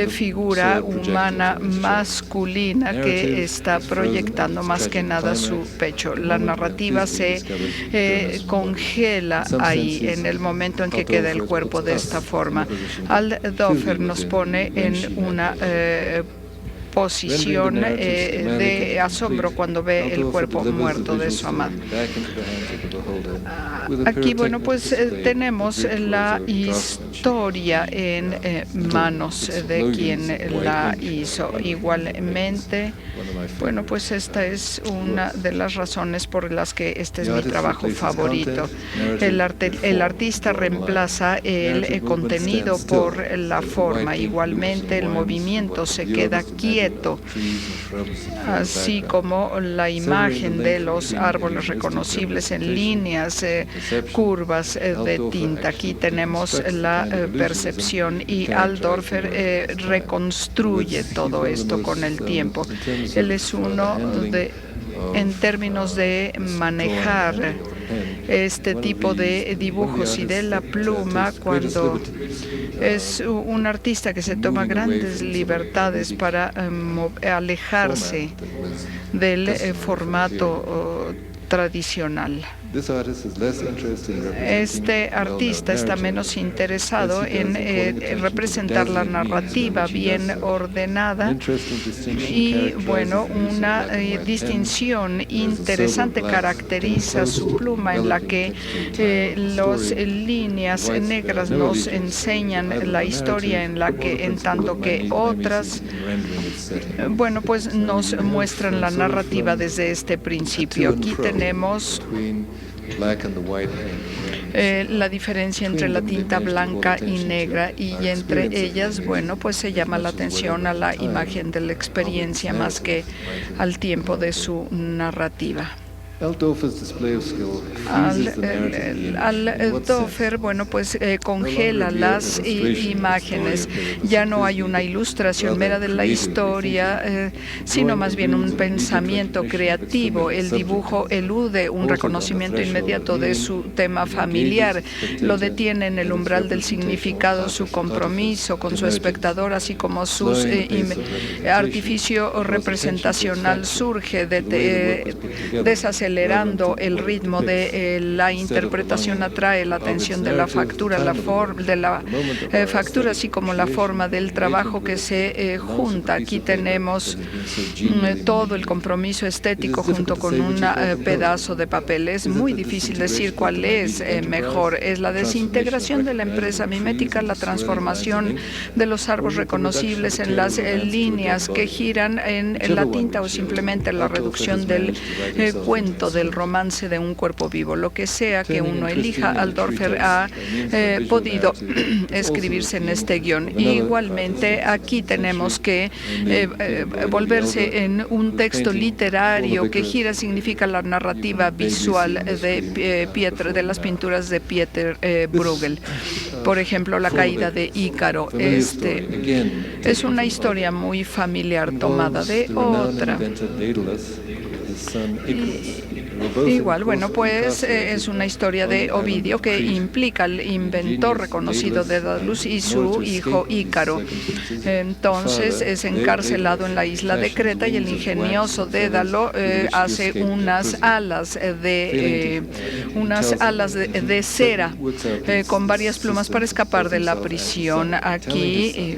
figura humana masculina que está proyectando más que nada su pecho. La narrativa se congela ahí en el momento en que queda el cuerpo de esta forma. Althofer nos pone en una posición de asombro cuando ve el cuerpo muerto de su amado. Aquí, tenemos la historia en manos de quien la hizo. Igualmente, esta es una de las razones por las que este es mi trabajo favorito. El artista reemplaza el contenido por la forma. Igualmente, el movimiento se queda quieto, así como la imagen de los árboles reconocibles en líneas, curvas de tinta. Aquí tenemos la percepción y Althofer reconstruye todo esto con el tiempo. Él es uno en términos de manejar este tipo de dibujos y de la pluma, cuando es un artista que se toma grandes libertades para alejarse del formato tradicional. Este artista está menos interesado en representar la narrativa bien ordenada y una distinción interesante caracteriza su pluma, en la que las líneas negras nos enseñan la historia, en tanto que otras nos muestran la narrativa desde este principio. Aquí tenemos la diferencia entre la tinta blanca y negra, y entre ellas, se llama la atención a la imagen de la experiencia más que al tiempo de su narrativa. Doffer, bueno, pues congela las imágenes. Ya no hay una ilustración mera de la historia, sino más bien un pensamiento creativo. El dibujo elude un reconocimiento inmediato de su tema familiar, lo detiene en el umbral del significado, su compromiso con su espectador, así como su artificio representacional surge desacelerando el ritmo de la interpretación, atrae la atención de la factura, factura, así como la forma del trabajo que se junta. Aquí tenemos todo el compromiso estético junto con un pedazo de papel. Es muy difícil decir cuál es mejor. Es la desintegración de la empresa mimética, la transformación de los árboles reconocibles en las líneas que giran en la tinta, o simplemente la reducción del cuento, del romance de un cuerpo vivo. Lo que sea que uno elija, Alldorfer ha podido escribirse en este guión. Igualmente, aquí tenemos que volverse en un texto literario que gira, significa la narrativa visual de las pinturas de Pieter Bruegel. Por ejemplo, La caída de Ícaro. Es una historia muy familiar tomada de otra. Igual, bueno, pues es una historia de Ovidio que implica al inventor reconocido de Daedalus y su hijo Ícaro. Entonces es encarcelado en la isla de Creta y el ingenioso Dédalo hace unas alas de cera con varias plumas para escapar de la prisión. Aquí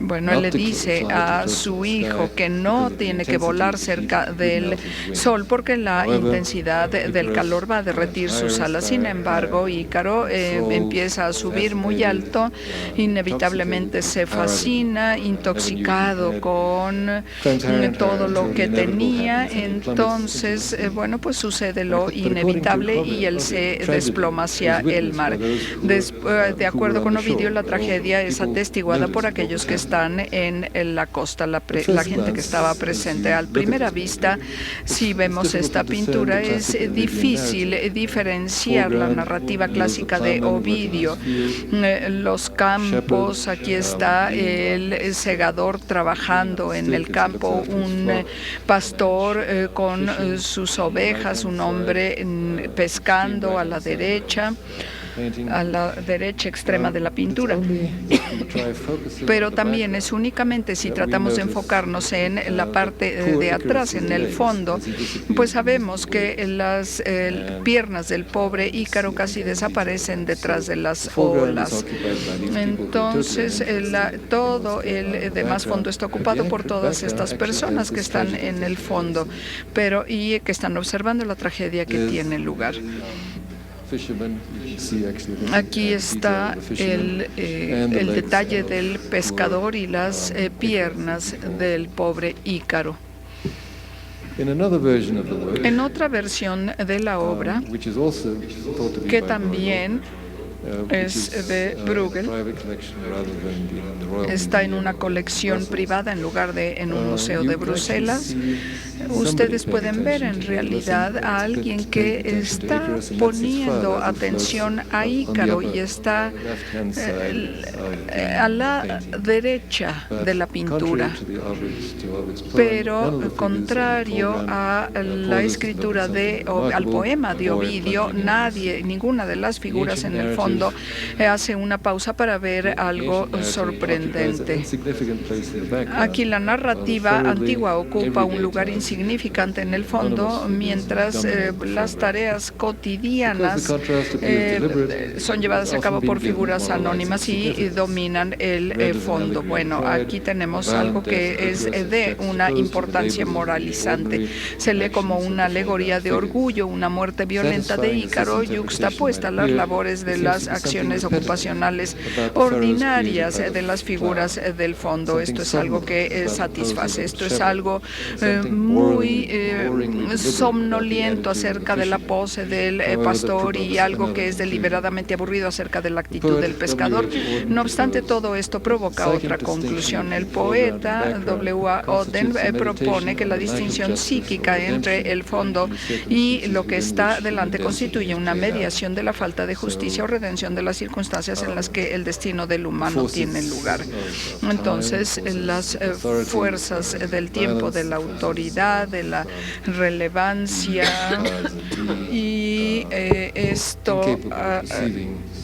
bueno, él le dice a su hijo que no tiene que volar cerca del sol porque la intensidad del calor va a derretir sus alas. Sin embargo, Ícaro empieza a subir muy alto, inevitablemente se fascina, intoxicado con todo lo que tenía. Entonces, bueno, pues sucede lo inevitable y él se desploma hacia el mar. De acuerdo con Ovidio, la tragedia es atestiguada por aquellos que están en la costa, la gente que estaba presente. A primera vista, si vemos esta pintura, es difícil diferenciar la narrativa clásica de Ovidio. Los campos, aquí está el segador trabajando en el campo, un pastor con sus ovejas, un hombre pescando a la derecha extrema de la pintura. Pero también es únicamente si tratamos de enfocarnos en la parte de atrás, en el fondo, pues sabemos que las piernas del pobre Ícaro casi desaparecen detrás de las olas. Entonces, todo el demás fondo está ocupado por todas estas personas que están en el fondo, y que están observando la tragedia que tiene lugar. Aquí está el detalle del pescador y las piernas del pobre Ícaro. En otra versión de la obra, que también es de Bruegel, está en una colección privada en lugar de en un museo de Bruselas. Ustedes pueden ver en realidad a alguien que está poniendo atención a Ícaro y está a la derecha de la pintura, pero contrario a la escritura al poema de Ovidio, ninguna de las figuras en el fondo hace una pausa para ver algo sorprendente. Aquí la narrativa antigua ocupa un lugar insignificante en el fondo, mientras las tareas cotidianas son llevadas a cabo por figuras anónimas y dominan el fondo. Bueno, aquí tenemos algo que es de una importancia moralizante. Se lee como una alegoría de orgullo, una muerte violenta de Ícaro yuxtapuesta a las labores de las las acciones ocupacionales ordinarias de las figuras del fondo. Esto es algo que satisface. Esto es algo muy somnoliento acerca de la pose del pastor y algo que es deliberadamente aburrido acerca de la actitud del pescador. No obstante, todo esto provoca otra conclusión. El poeta W.A. Auden propone que la distinción psíquica entre el fondo y lo que está delante constituye una mediación de la falta de justicia o redención de las circunstancias en las que el destino del humano tiene lugar. Entonces, las fuerzas del tiempo, de la autoridad, de la relevancia, y esto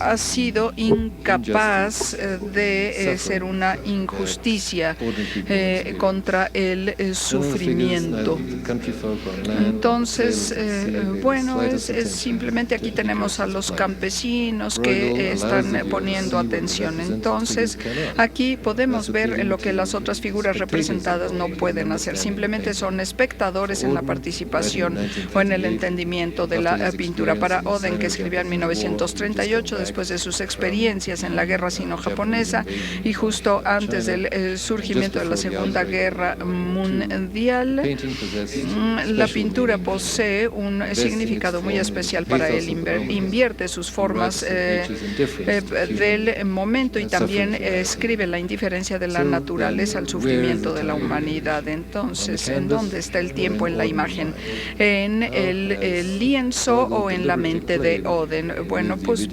ha sido incapaz de ser una injusticia contra el sufrimiento. Entonces, bueno, es simplemente aquí tenemos a los campesinos que están poniendo atención. Entonces, aquí podemos ver lo que las otras figuras representadas no pueden hacer. Simplemente son espectadores en la participación o en el entendimiento de la pintura. Para Auden, que escribió en 1938, después de sus experiencias en la guerra sino-japonesa y justo antes del surgimiento de la Segunda Guerra Mundial, la pintura posee un significado muy especial para él. Invierte sus formas del momento y también escribe la indiferencia de la naturaleza al sufrimiento de la humanidad. Entonces, ¿en dónde está el tiempo en la imagen? ¿En el lienzo o en la mente de Auden? Bueno, pues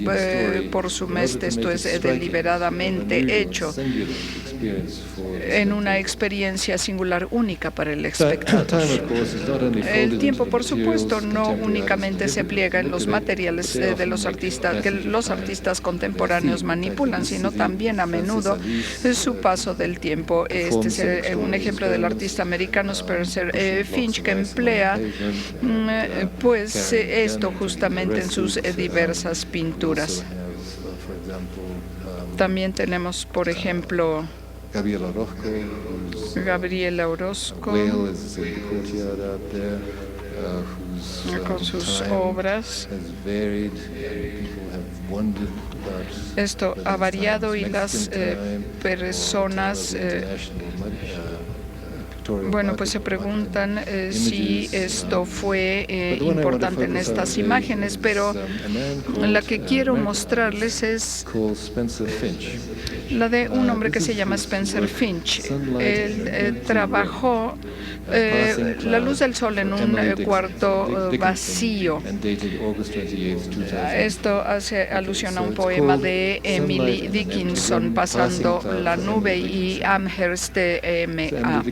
por su mente esto es deliberadamente hecho en una experiencia singular única para el espectador. El tiempo, por supuesto, no únicamente se pliega en los materiales de los artistas que los artistas contemporáneos manipulan, sino también a menudo su paso del tiempo. Este es un ejemplo del artista americano Spencer Finch, que emplea pues esto justamente en sus diversas pinturas. También tenemos, por ejemplo, Gabriela Orozco con sus obras. Esto ha variado y las personas bueno, pues se preguntan si esto fue importante en estas imágenes, pero la que quiero mostrarles es la de un hombre que se llama Spencer Finch. Él trabajó la luz del sol en un cuarto vacío. Esto hace alusión a un poema de Emily Dickinson, Pasando la nube, y Amherst M.A.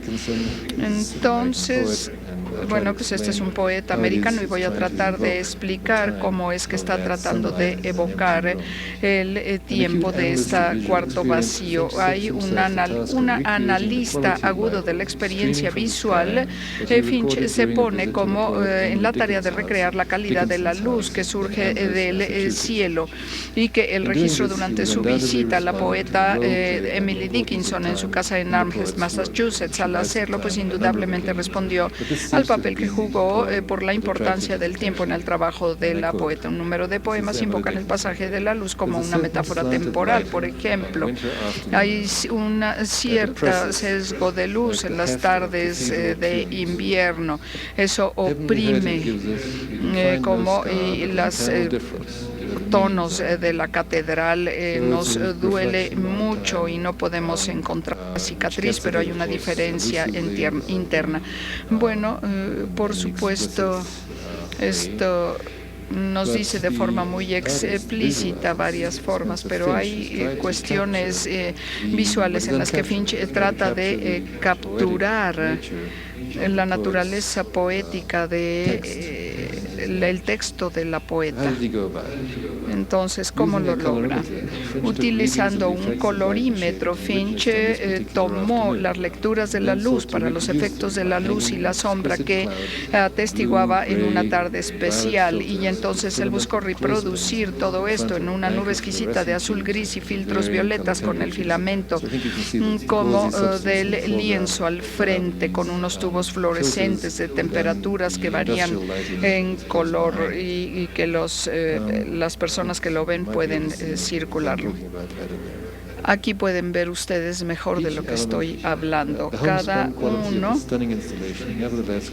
Entonces, bueno, pues este es un poeta americano y voy a tratar de explicar cómo es que está tratando de evocar el tiempo de este cuarto vacío. Hay un analista agudo de la experiencia visual. Finch se pone como en la tarea de recrear la calidad de la luz que surge del cielo y que el registro durante su visita a la poeta Emily Dickinson en su casa en Amherst, Massachusetts. Al hacerlo, pues indudablemente respondió al papel que jugó por la importancia del tiempo en el trabajo de la poeta. Un número de poemas invocan el pasaje de la luz como una metáfora temporal. Por ejemplo, hay una cierta sesgo de luz en las tardes de invierno. Eso oprime como las tonos de la catedral. Nos duele mucho y no podemos encontrar cicatriz, pero hay una diferencia interna. Bueno, por supuesto, esto nos dice de forma muy explícita varias formas, pero hay cuestiones visuales en las que Finch trata de capturar la naturaleza poética de el texto de la poeta. Entonces, ¿cómo lo logra? Utilizando un colorímetro, Finch tomó las lecturas de la luz para los efectos de la luz y la sombra que atestiguaba en una tarde especial, y entonces él buscó reproducir todo esto en una nube exquisita de azul gris y filtros violetas con el filamento como del lienzo al frente, con unos tubos fluorescentes de temperaturas que varían en color y que las personas que lo ven pueden circularlo. Aquí pueden ver ustedes mejor de lo que estoy hablando. Cada uno.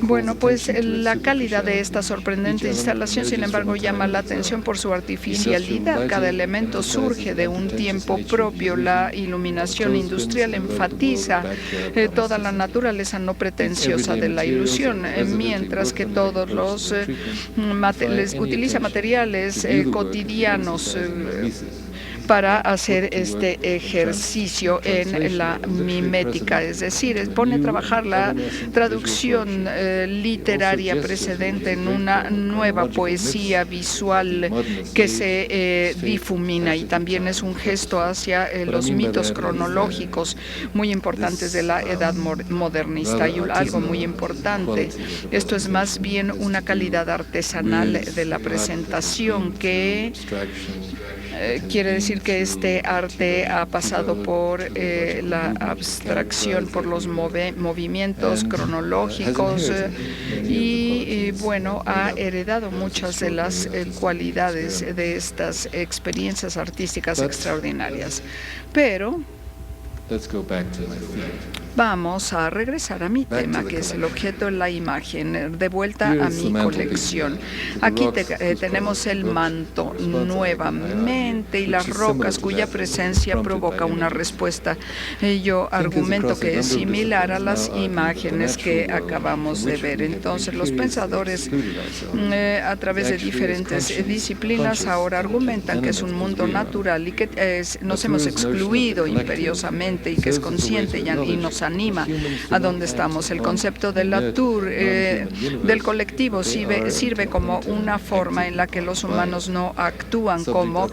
Bueno, pues la calidad de esta sorprendente instalación, sin embargo, llama la atención por su artificialidad. Cada elemento surge de un tiempo propio. La iluminación industrial enfatiza toda la naturaleza no pretenciosa de la ilusión, mientras que todos los utiliza materiales cotidianos para hacer este ejercicio en la mimética, es decir, pone a trabajar la traducción literaria precedente en una nueva poesía visual que se difumina, y también es un gesto hacia los mitos cronológicos muy importantes de la edad modernista. Y algo muy importante, esto es más bien una calidad artesanal de la presentación que quiere decir que este arte ha pasado por la abstracción, por los movimientos cronológicos y bueno, ha heredado muchas de las cualidades de estas experiencias artísticas extraordinarias. Pero vamos a regresar a mi tema, que es el objeto de la imagen, de vuelta a mi colección. Aquí tenemos el manto nuevamente y las rocas cuya presencia provoca una respuesta. Yo argumento que es similar a las imágenes que acabamos de ver. Entonces, los pensadores a través de diferentes disciplinas ahora argumentan que es un mundo natural y que nos hemos excluido imperiosamente y que es consciente y nos anima a donde estamos. El concepto de la tour del colectivo sirve como una forma en la que los humanos no actúan como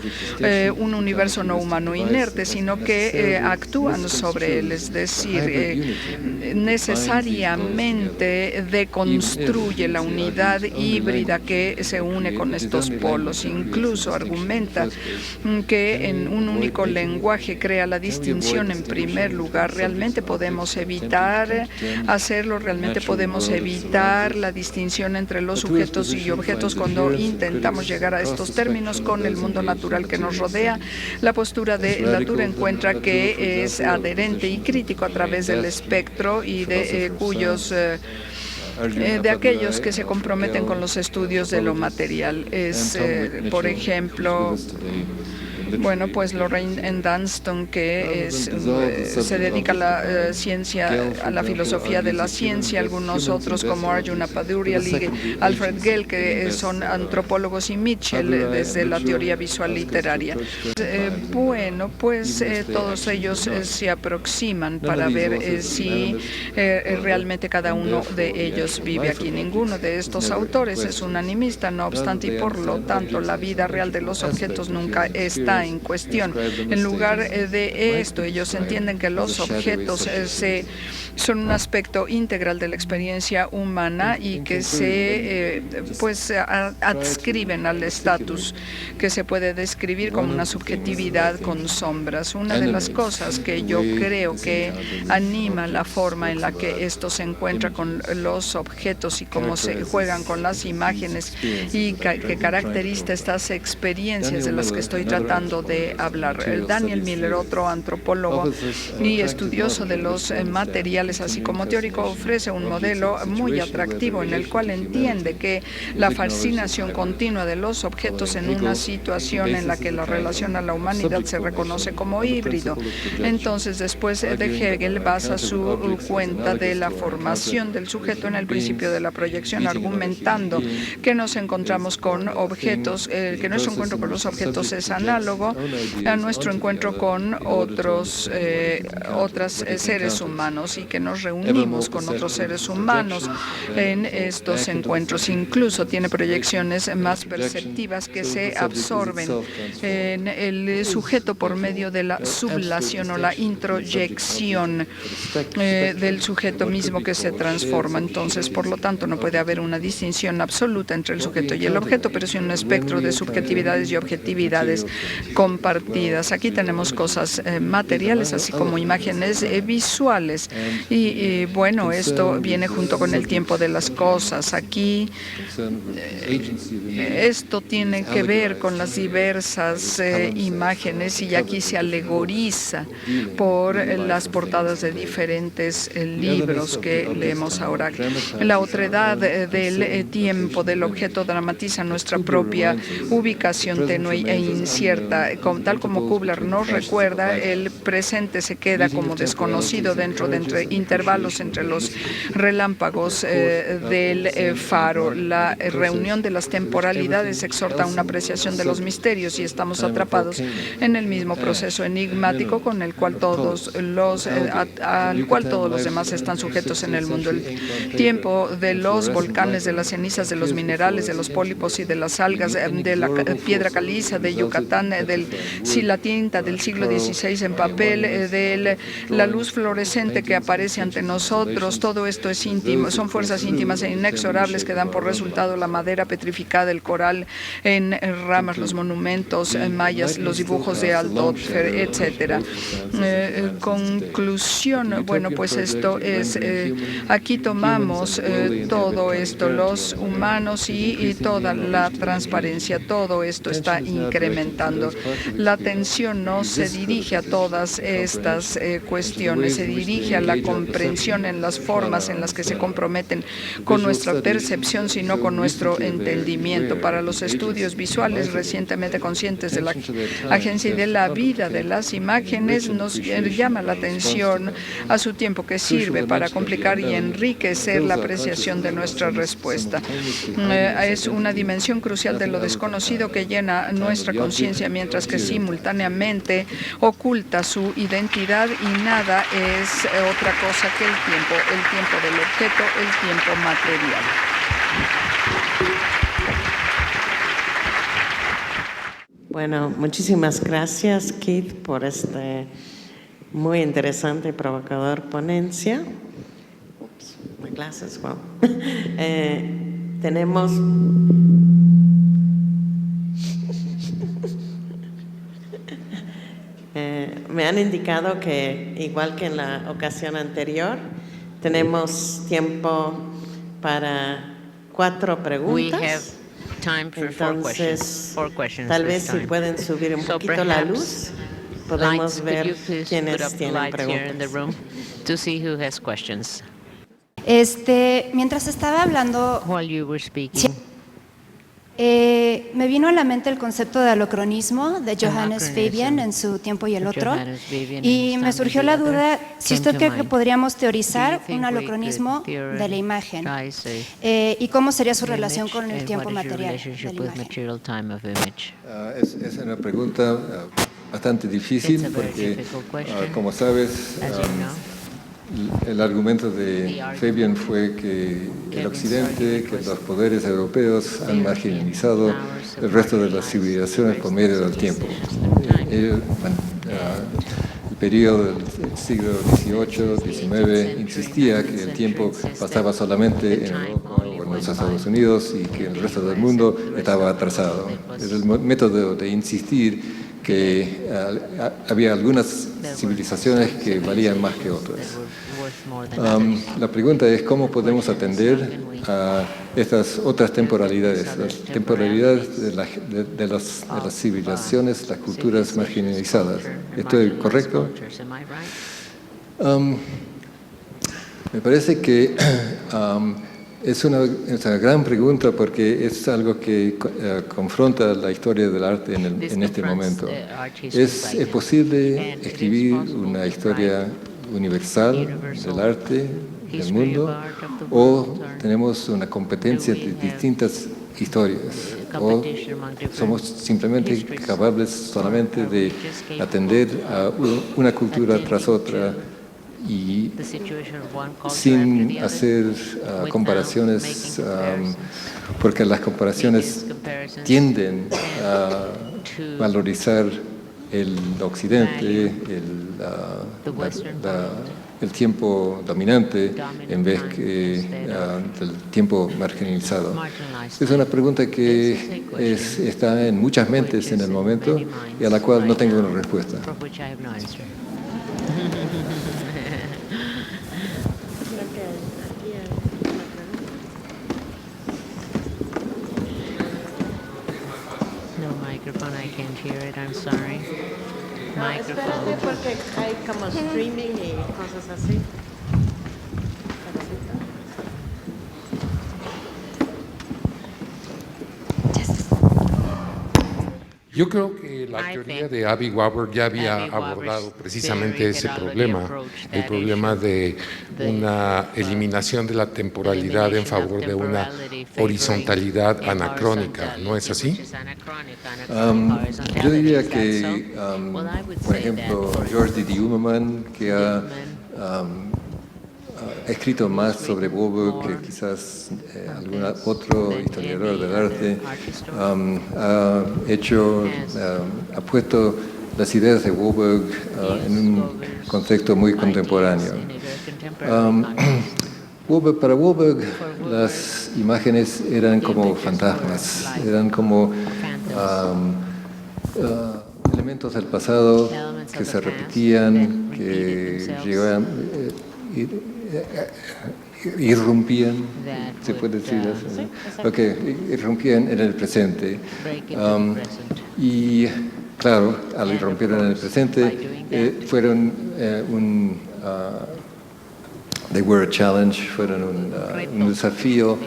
un universo no humano inerte, sino que actúan sobre él, es decir, necesariamente deconstruye la unidad híbrida que se une con estos polos. Incluso argumenta que en un único lenguaje crea la distinción en primer lugar. Realmente podemos evitar hacerlo, realmente podemos evitar la distinción entre los sujetos y objetos cuando intentamos llegar a estos términos con el mundo natural que nos rodea. La postura de Latour encuentra que es adherente y crítico a través del espectro y de de aquellos que se comprometen con los estudios de lo material. Por ejemplo, bueno, pues Lorraine Dunston, que se dedica a la ciencia, a la filosofía de la ciencia, algunos otros como Arjuna Padurial y Alfred Gell, que son antropólogos, y Mitchell desde la teoría visual literaria. Bueno, pues todos ellos se aproximan para ver si realmente cada uno de ellos vive aquí. Ninguno de estos autores es un animista, no obstante, y por lo tanto la vida real de los objetos nunca está en cuestión. En lugar de esto, ellos entienden que los objetos son un aspecto integral de la experiencia humana y que se adscriben al estatus que se puede describir como una subjetividad con sombras. Una de las cosas que yo creo que anima la forma en la que esto se encuentra con los objetos y cómo se juegan con las imágenes y que caracteriza estas experiencias de las que estoy tratando de hablar. Daniel Miller, otro antropólogo y estudioso de los materiales, así como teórico, ofrece un modelo muy atractivo en el cual entiende que la fascinación continua de los objetos en una situación en la que la relación a la humanidad se reconoce como híbrido. Entonces, después de Hegel, basa su cuenta de la formación del sujeto en el principio de la proyección, argumentando que nos encontramos con objetos, que nuestro encuentro con los objetos es análogo a nuestro encuentro con otros seres humanos y que nos reunimos con otros seres humanos en estos encuentros. Incluso tiene proyecciones más perceptivas que se absorben en el sujeto por medio de la sublación o la introyección del sujeto mismo que se transforma. Entonces, por lo tanto, no puede haber una distinción absoluta entre el sujeto y el objeto, pero sí un espectro de subjetividades y objetividades. compartidas. Aquí tenemos cosas materiales, así como imágenes visuales. Y bueno, esto viene junto con el tiempo de las cosas. Aquí esto tiene que ver con las diversas imágenes, y aquí se alegoriza por las portadas de diferentes libros que leemos ahora. La otredad del tiempo del objeto dramatiza nuestra propia ubicación tenue e incierta. Tal como Kubler nos recuerda, el presente se queda como desconocido dentro de intervalos entre los relámpagos del faro. La reunión de las temporalidades exhorta a una apreciación de los misterios, y estamos atrapados en el mismo proceso enigmático con el cual al cual todos los demás están sujetos en el mundo. El tiempo de los volcanes, de las cenizas, de los minerales, de los pólipos y de las algas, de la piedra caliza de Yucatán, la tinta del siglo XVI en papel, de la luz fluorescente que aparece ante nosotros, todo esto es íntimo, son fuerzas íntimas e inexorables que dan por resultado la madera petrificada, el coral en ramas, los monumentos mayas, los dibujos de Aldo, etcétera. Conclusión, bueno, pues esto es, aquí tomamos todo esto, los humanos y toda la transparencia, todo esto está incrementando. La atención no se dirige a todas estas cuestiones, se dirige a la comprensión en las formas en las que se comprometen con nuestra percepción, sino con nuestro entendimiento. Para los estudios visuales recientemente conscientes de la agencia y de la vida de las imágenes, nos llama la atención a su tiempo que sirve para complicar y enriquecer la apreciación de nuestra respuesta. Es una dimensión crucial de lo desconocido que llena nuestra conciencia, mientras que simultáneamente oculta su identidad, y nada es otra cosa que el tiempo del objeto, el tiempo material. Bueno, muchísimas gracias, Keith, por esta muy interesante y provocador ponencia. My glasses, wow. Tenemos me han indicado que, igual que en la ocasión anterior, tenemos tiempo para 4 preguntas. Entonces, tal vez si pueden subir un poquito la luz, podemos ver quiénes tienen preguntas. Mientras estaba hablando, me vino a la mente el concepto de alocronismo de Johannes Fabian en su Tiempo y el Otro, y me surgió la duda si usted cree que podríamos teorizar un alocronismo de la imagen, y cómo sería su relación con el tiempo material de la imagen. Es una pregunta bastante difícil porque, como sabes, el argumento de Fabian fue que el Occidente, que los poderes europeos han marginalizado el resto de las civilizaciones por medio del tiempo. El periodo del siglo XVIII, XIX insistía que el tiempo pasaba solamente en Europa o en los Estados Unidos y que el resto del mundo estaba atrasado. Es el método de insistir que había algunas civilizaciones que valían más que otras. La pregunta es cómo podemos atender a estas otras temporalidades, las temporalidades de las civilizaciones, las culturas marginalizadas. ¿Estoy correcto? Me parece que es una gran pregunta porque es algo que confronta la historia del arte en este momento. ¿Es posible escribir una historia universal del arte del mundo, o tenemos una competencia de distintas historias, o somos simplemente capaces solamente de atender a una cultura tras otra y sin hacer comparaciones, porque las comparaciones tienden a valorizar el occidente, el tiempo dominante en vez que del tiempo marginalizado? Es una pregunta que está en muchas mentes en el momento y a la cual no tengo una respuesta. Microphone, I can't hear it, I'm sorry. Microphone. Porque hay como streaming y cosas así. Yo creo que la teoría de Abby Warburg ya había abordado precisamente ese problema, el problema de una eliminación de la temporalidad en favor de una horizontalidad anacrónica, ¿no es así? Yo diría que, por ejemplo, George D. Umerman, que ha escrito más sobre Warburg que quizás algún otro historiador del arte, ha puesto las ideas de Warburg en un contexto muy contemporáneo. Para Warburg las imágenes eran como fantasmas, eran como elementos del pasado que se repetían, que llegaban, irrumpían, se puede decir así, irrumpían en el presente. Y claro, al irrumpir en el presente, fueron they were a challenge, fueron un desafío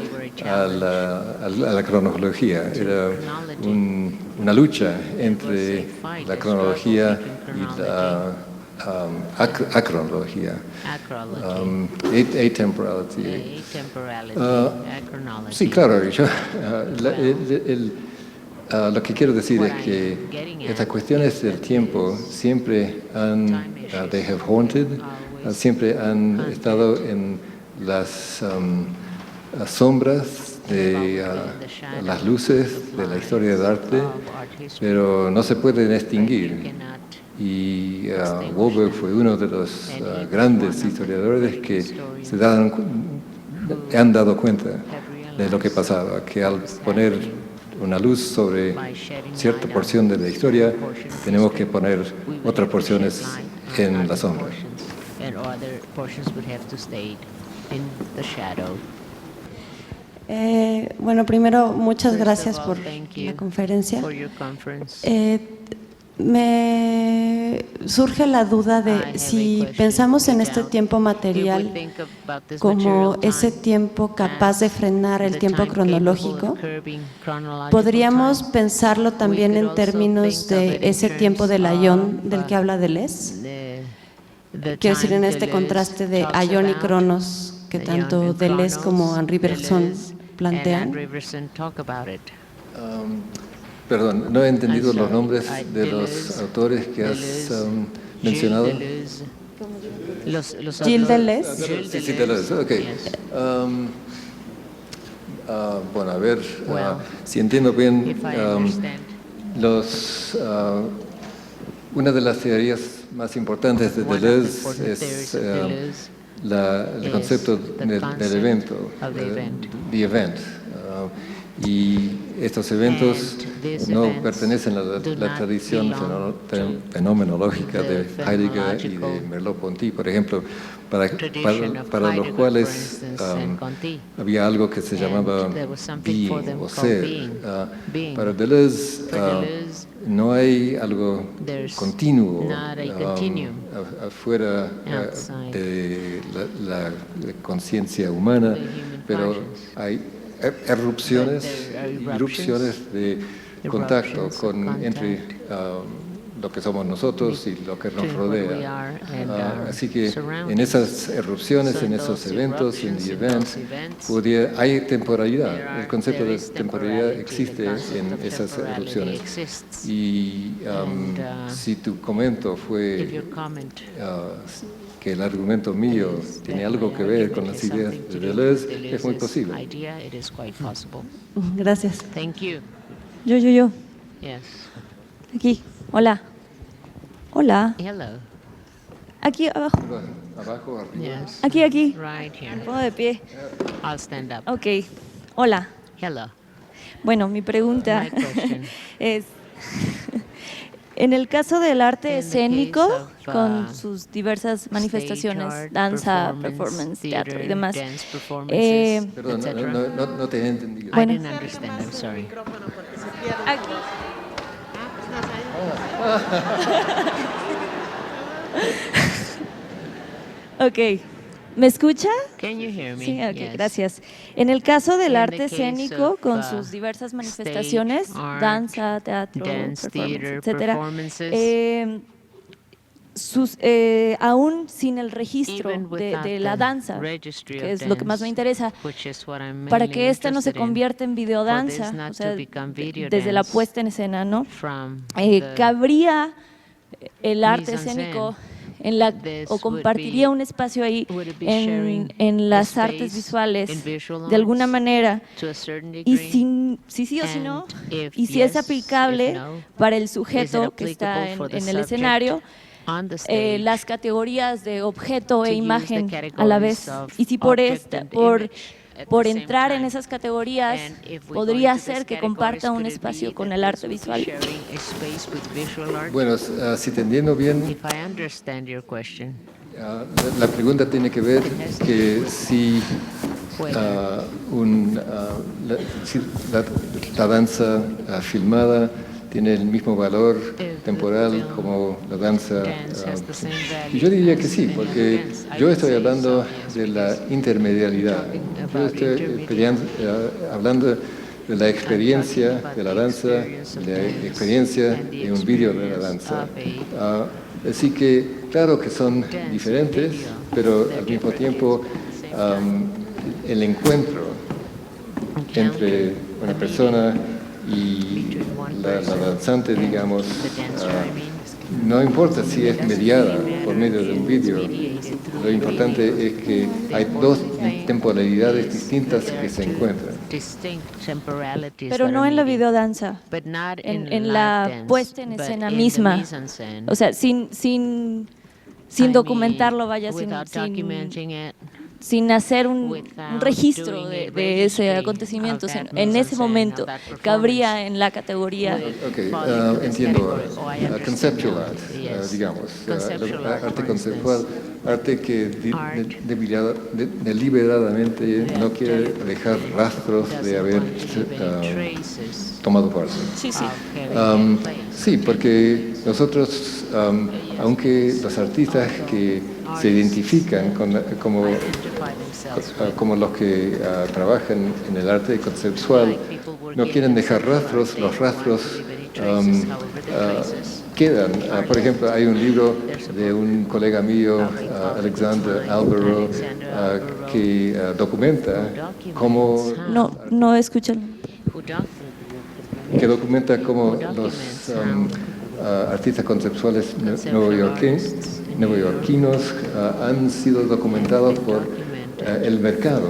a la cronología. Era una lucha entre la cronología y la acronología. Atemporality. Sí, claro. Lo que quiero decir es que estas cuestiones del tiempo siempre they have haunted, siempre han estado en las sombras de las luces de la historia del arte, pero no se pueden extinguir. Y Warburg fue uno de los grandes historiadores que han dado cuenta de lo que pasaba, que al poner una luz sobre cierta porción de la historia, tenemos que poner otras porciones en la sombra. Bueno, primero, muchas gracias por la conferencia. Me surge la duda de si pensamos en este tiempo material como ese tiempo capaz de frenar el tiempo cronológico, ¿podríamos pensarlo también en términos de ese tiempo del Aion del que habla Deleuze? Quiero decir, en este contraste de Aion y Cronos que tanto Deleuze como Henri Bergson plantean. Perdón, no he entendido los nombres de los autores que has mencionado. Gilles Deleuze. Sí, Deleuze, ok. Bueno, a ver, si entiendo bien, una de las teorías más importantes de Deleuze es el concepto del evento, the event. Y estos eventos no pertenecen a la tradición fenomenológica de Heidegger y de Merleau-Ponty, por ejemplo, para los cuales había algo que se llamaba being o ser. Para Deleuze no hay algo continuo afuera de la conciencia humana, pero hay erupciones de contacto entre lo que somos nosotros y lo que nos rodea. Así que en esas erupciones, en esos eventos, en the events, hay temporalidad. El concepto de temporalidad existe en esas erupciones. Y si tu comentario fue que el argumento mío tiene algo que ver con las ideas de Deleuze, es muy posible. Gracias. Yo. Aquí, hola. Hola. Hello. Aquí abajo. Abajo, arriba. Yes. Aquí. Right here. Me pongo de pie. I'll stand up. Ok. Hola. Hello. Bueno, mi pregunta My question. es, en el caso del arte In the escénico, case of, con sus diversas manifestaciones, art, danza, performance, teatro y demás, dance performances, Perdón, etc. no te he entendido. I didn't understand. I'm sorry. aquí. Ok. ¿Me escucha? Can you hear me? Sí, ok, Yes. gracias. En el caso del In the arte case escénico, of, con sus diversas manifestaciones, stage art, danza, teatro, dance, performance, theater, etcétera, performances, aún sin el registro even de without la the danza, registry que of es lo que más me dance, interesa, which is what I'm para mainly que esta no se interested in, convierta en videodanza, for this not o sea, to become video desde la dance puesta en escena, ¿no? from ¿Cabría el arte mise en scène. escénico This o would compartiría be- un espacio ahí would it be sharing en a las artes space visuales in visual de alguna arts manera? to a certain Y degree? si sí o si no, And if y si es yes, aplicable if no, para el is it sujeto que está applicable for the en el subject escenario, on the stage las categorías de objeto to e use the imagen a la categories vez. of Y si por object and image at por the same entrar en time? esas categorías, And if we go podría into these ser que categories, comparta un could it espacio be con that el this arte would be visual. sharing a space with visual art? Bueno, si te entiendo bien, If I understand your question, la pregunta tiene que ver que si, whether si la danza filmada tiene el mismo valor temporal como la danza. Y yo diría que sí, porque yo estoy hablando de la intermedialidad. Yo estoy hablando de la experiencia de la danza, de la experiencia de un vídeo de la danza. Así que, claro que son diferentes, pero al mismo tiempo el encuentro entre una persona y la danzante, digamos, no importa si es mediada por medio de un vídeo, lo importante es que hay dos temporalidades distintas que se encuentran. Pero no en la videodanza, en la puesta en escena misma. O sea, sin documentarlo, vaya, sin hacer un registro de ese acontecimiento. En ese momento cabría en la categoría. Entiendo. Conceptual art, digamos. Arte conceptual, arte que deliberadamente no quiere dejar rastros de haber tomado parte. Sí, porque nosotros, aunque los artistas que se identifican como los que trabajan en el arte conceptual, no quieren dejar rastros, los rastros quedan. Por ejemplo, hay un libro de un colega mío, Alexander Alvaro, que documenta cómo... No escuchan. Que documenta cómo los artistas conceptuales neoyorquinos han sido documentados por el mercado.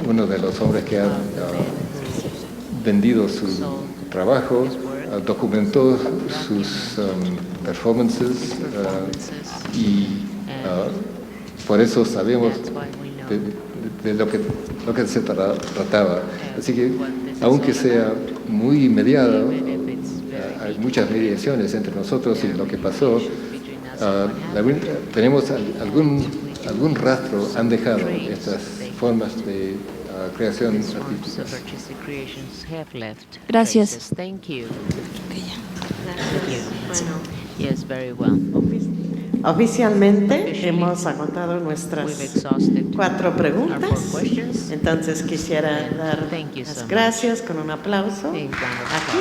Uno de los hombres que ha vendido su trabajo documentó sus performances y por eso sabemos de lo que se trataba. Así que, aunque sea muy mediado, hay muchas mediaciones entre nosotros y lo que pasó, tenemos algún rastro, han dejado estas formas de creación artística. Gracias. Oficialmente hemos agotado nuestras 4 preguntas, entonces quisiera dar las gracias con un aplauso aquí.